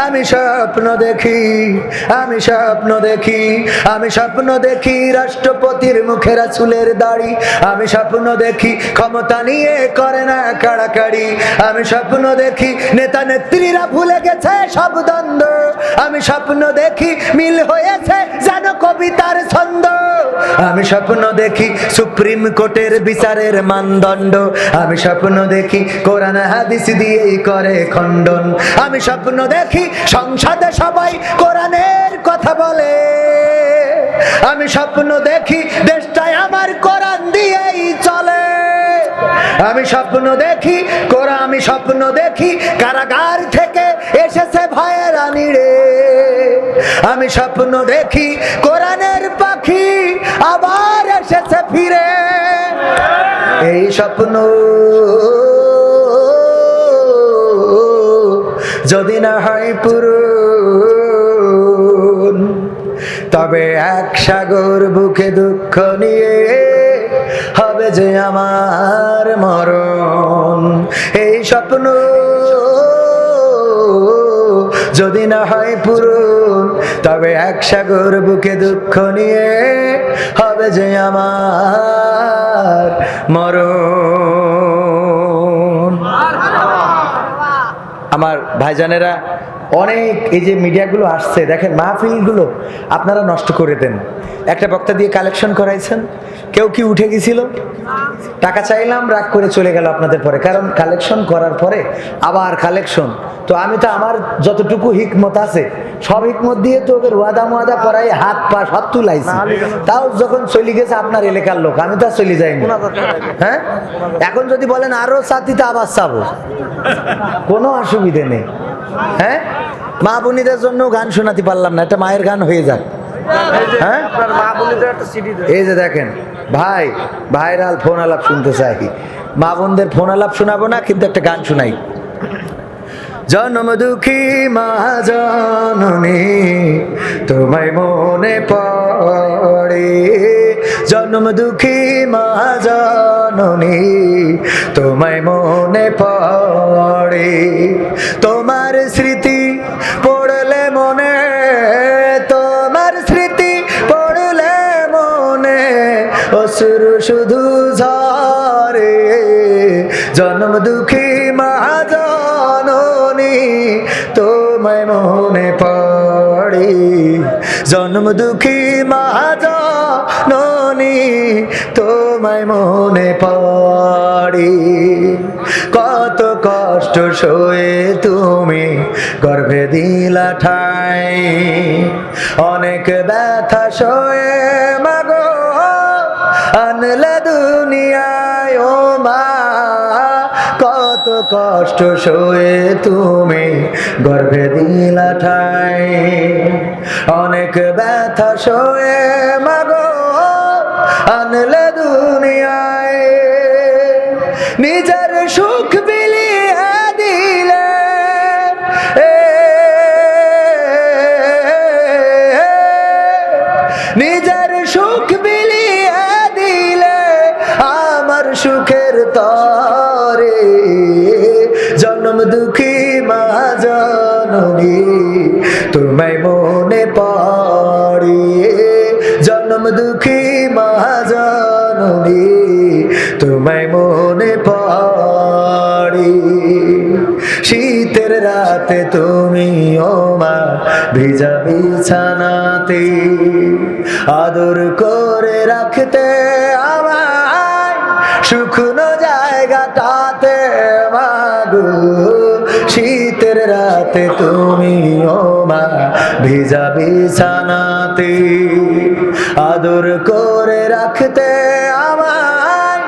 আমি স্বপ্ন দেখি, আমি স্বপ্ন দেখি, আমি স্বপ্ন দেখি রাষ্ট্রপতির মুখে রাসূলের দাড়ি, আমি স্বপ্ন দেখি ক্ষমতা নিয়ে করে না কাড়াকাড়ি, আমি স্বপ্ন দেখি নেতা নেত্রীরা ভুলে গেছে সব দ্বন্দ্ব, আমি স্বপ্ন দেখি মিল হয়েছে যেন কবিতার ছন্দ, আমি স্বপ্ন দেখি সুপ্রিম কোর্টের বিচারের মানদণ্ড, আমি স্বপ্ন দেখি কোরআন হাদিস দিয়েই করে খণ্ডন। আমি স্বপ্ন দেখি সংসদে সবাই কোরআনের কথা বলে। আমি স্বপ্ন দেখি দেশটাই আমার কোরআন দিয়েই চলে। আমি স্বপ্ন দেখি আমি স্বপ্ন দেখি কারাগার থেকে এসেছে ভয়ের রানী রে। আমি স্বপ্ন দেখি কোরআনের পাখি আবার এসেছে ফিরে। এই স্বপ্ন যদি না হয় পূরণ, তবে এক সাগর বুকে দুঃখ নিয়ে হবে যে আমার মরণ। এই স্বপ্ন যদি না হয় পূরণ, তবে এক সাগর বুকে দুঃখ নিয়ে হবে যে আমার মরণ। আমার ভাইজানেরা, অনেক এই যে মিডিয়াগুলো আসছে দেখেন, মাহফিলগুলো আপনারা নষ্ট করে দেন। একটা বক্তা দিয়ে কালেকশন করাইছেন, কেউ কি উঠে গেছিল? টাকা চাইলাম, রাগ করে চলে গেল আপনাদের পরে, কারণ কালেকশন করার পরে আবার কালেকশন। তো আমি তো আমার যতটুকু হিকমত আছে সব হিকমত দিয়ে তো ওদের ওয়াদা মোয়াদা করাই হাত পা সব তুলাইছি। তাও যখন চলে গেছে আপনার এলাকার লোক, আমি তো আর চলে যাইনি। হ্যাঁ, এখন যদি বলেন আরো চাতি তো আবার চাবো, কোনো অসুবিধে নেই। হ্যাঁ, মা বোনীদের জন্য গান শোনাতে পারলাম না, একটা মায়ের গান হয়ে যাক। হ্যাঁ, এই যে দেখেন ভাই, ভাইরাল ফোন আলাপ শুনতে চাই। মা বোনদের ফোন আলাপ শোনাবো না, কিন্তু একটা গান শোনাই। জন্ম দুঃখী মা জননী তোমায় মনে পড়ে। জন্ম দুঃখী মা জননী তোমায় মনে পড়ে। তোমার স্মৃতি পড়লে মনে, তোমার স্মৃতি পড়লে মনে অশ্রু শুধু ঝরে। জন্ম দুঃখী মা জননী তোমায় মনে পড়ে। জন্ম দুঃখী মা জননী তোমায় মনে পড়ে। কত কষ্ট সয়ে তুমি গর্ভে দিলা ঠাই, অনেক ব্যথা সয়ে মাগো আনলে দুনিয়ায় ও মা। কত কষ্ট সয়ে তুমি গর্ভে দিলা ঠাই, অনেক ব্যথা সয়ে মাগো আনলে দুনিয়ায়। নিজের সুখ বিলিয়ে দিলে নিজের সুখ বিলিয়ে দিলে আমার সুখের তরে। জন্ম দুঃখী মা জননী তোমায় মনে পড়ে। জন্ম দুঃখী মা জননী তোমায় মনে পড়ে। শীতের রাতে তুমি ও মা ভিজা বিছানাতে আদর করে রাখতে আমায় শুকনো জায়গাটাতে মাগো। শীতের রাতে তুমি ও মা ভিজা বিছানাতে আদর করে রাখতে আমায়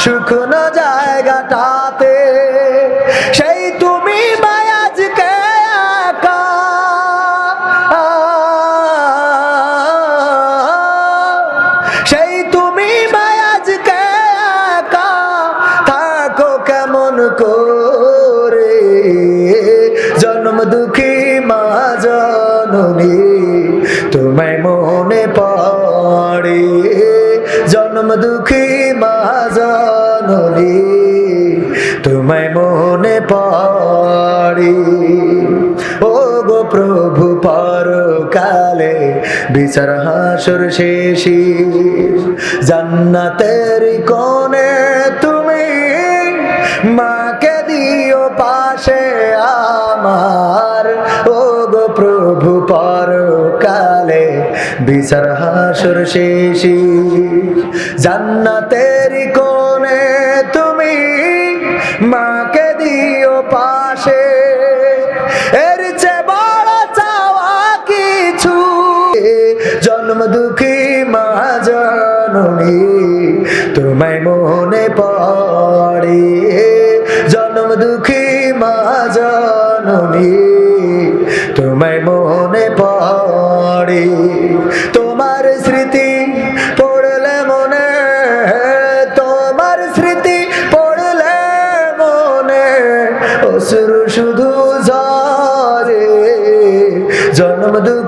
শুকনো জায়গাটাতে। সেই তুমি মায়াজকে একা, সেই তুমি মায়াজকে একা থাকো কেমন করে। জন্ম দুঃখী মা জননী তোমায় মনে পড়ে। জন্ম দুঃখী মা জননী তোমায় মনে পড়ে। ও গো প্রভু পরকালে বিচার হাসর শেষে জান্নাতের কোণে তুমি মাকে দিও পাশে আমার। ও গো প্রভু পরকালে বিচার হাসর শেষে জান্নাতের কোণে তুমি জননী তোমায় মনে পড়ে জনম দুঃখী মা জননী তোমায় মনে পড়ে তোমার স্মৃতি পড়লে মনে তোমার স্মৃতি পড়লে মনে অশ্রু শুধু ঝরে জন্ম দুঃখ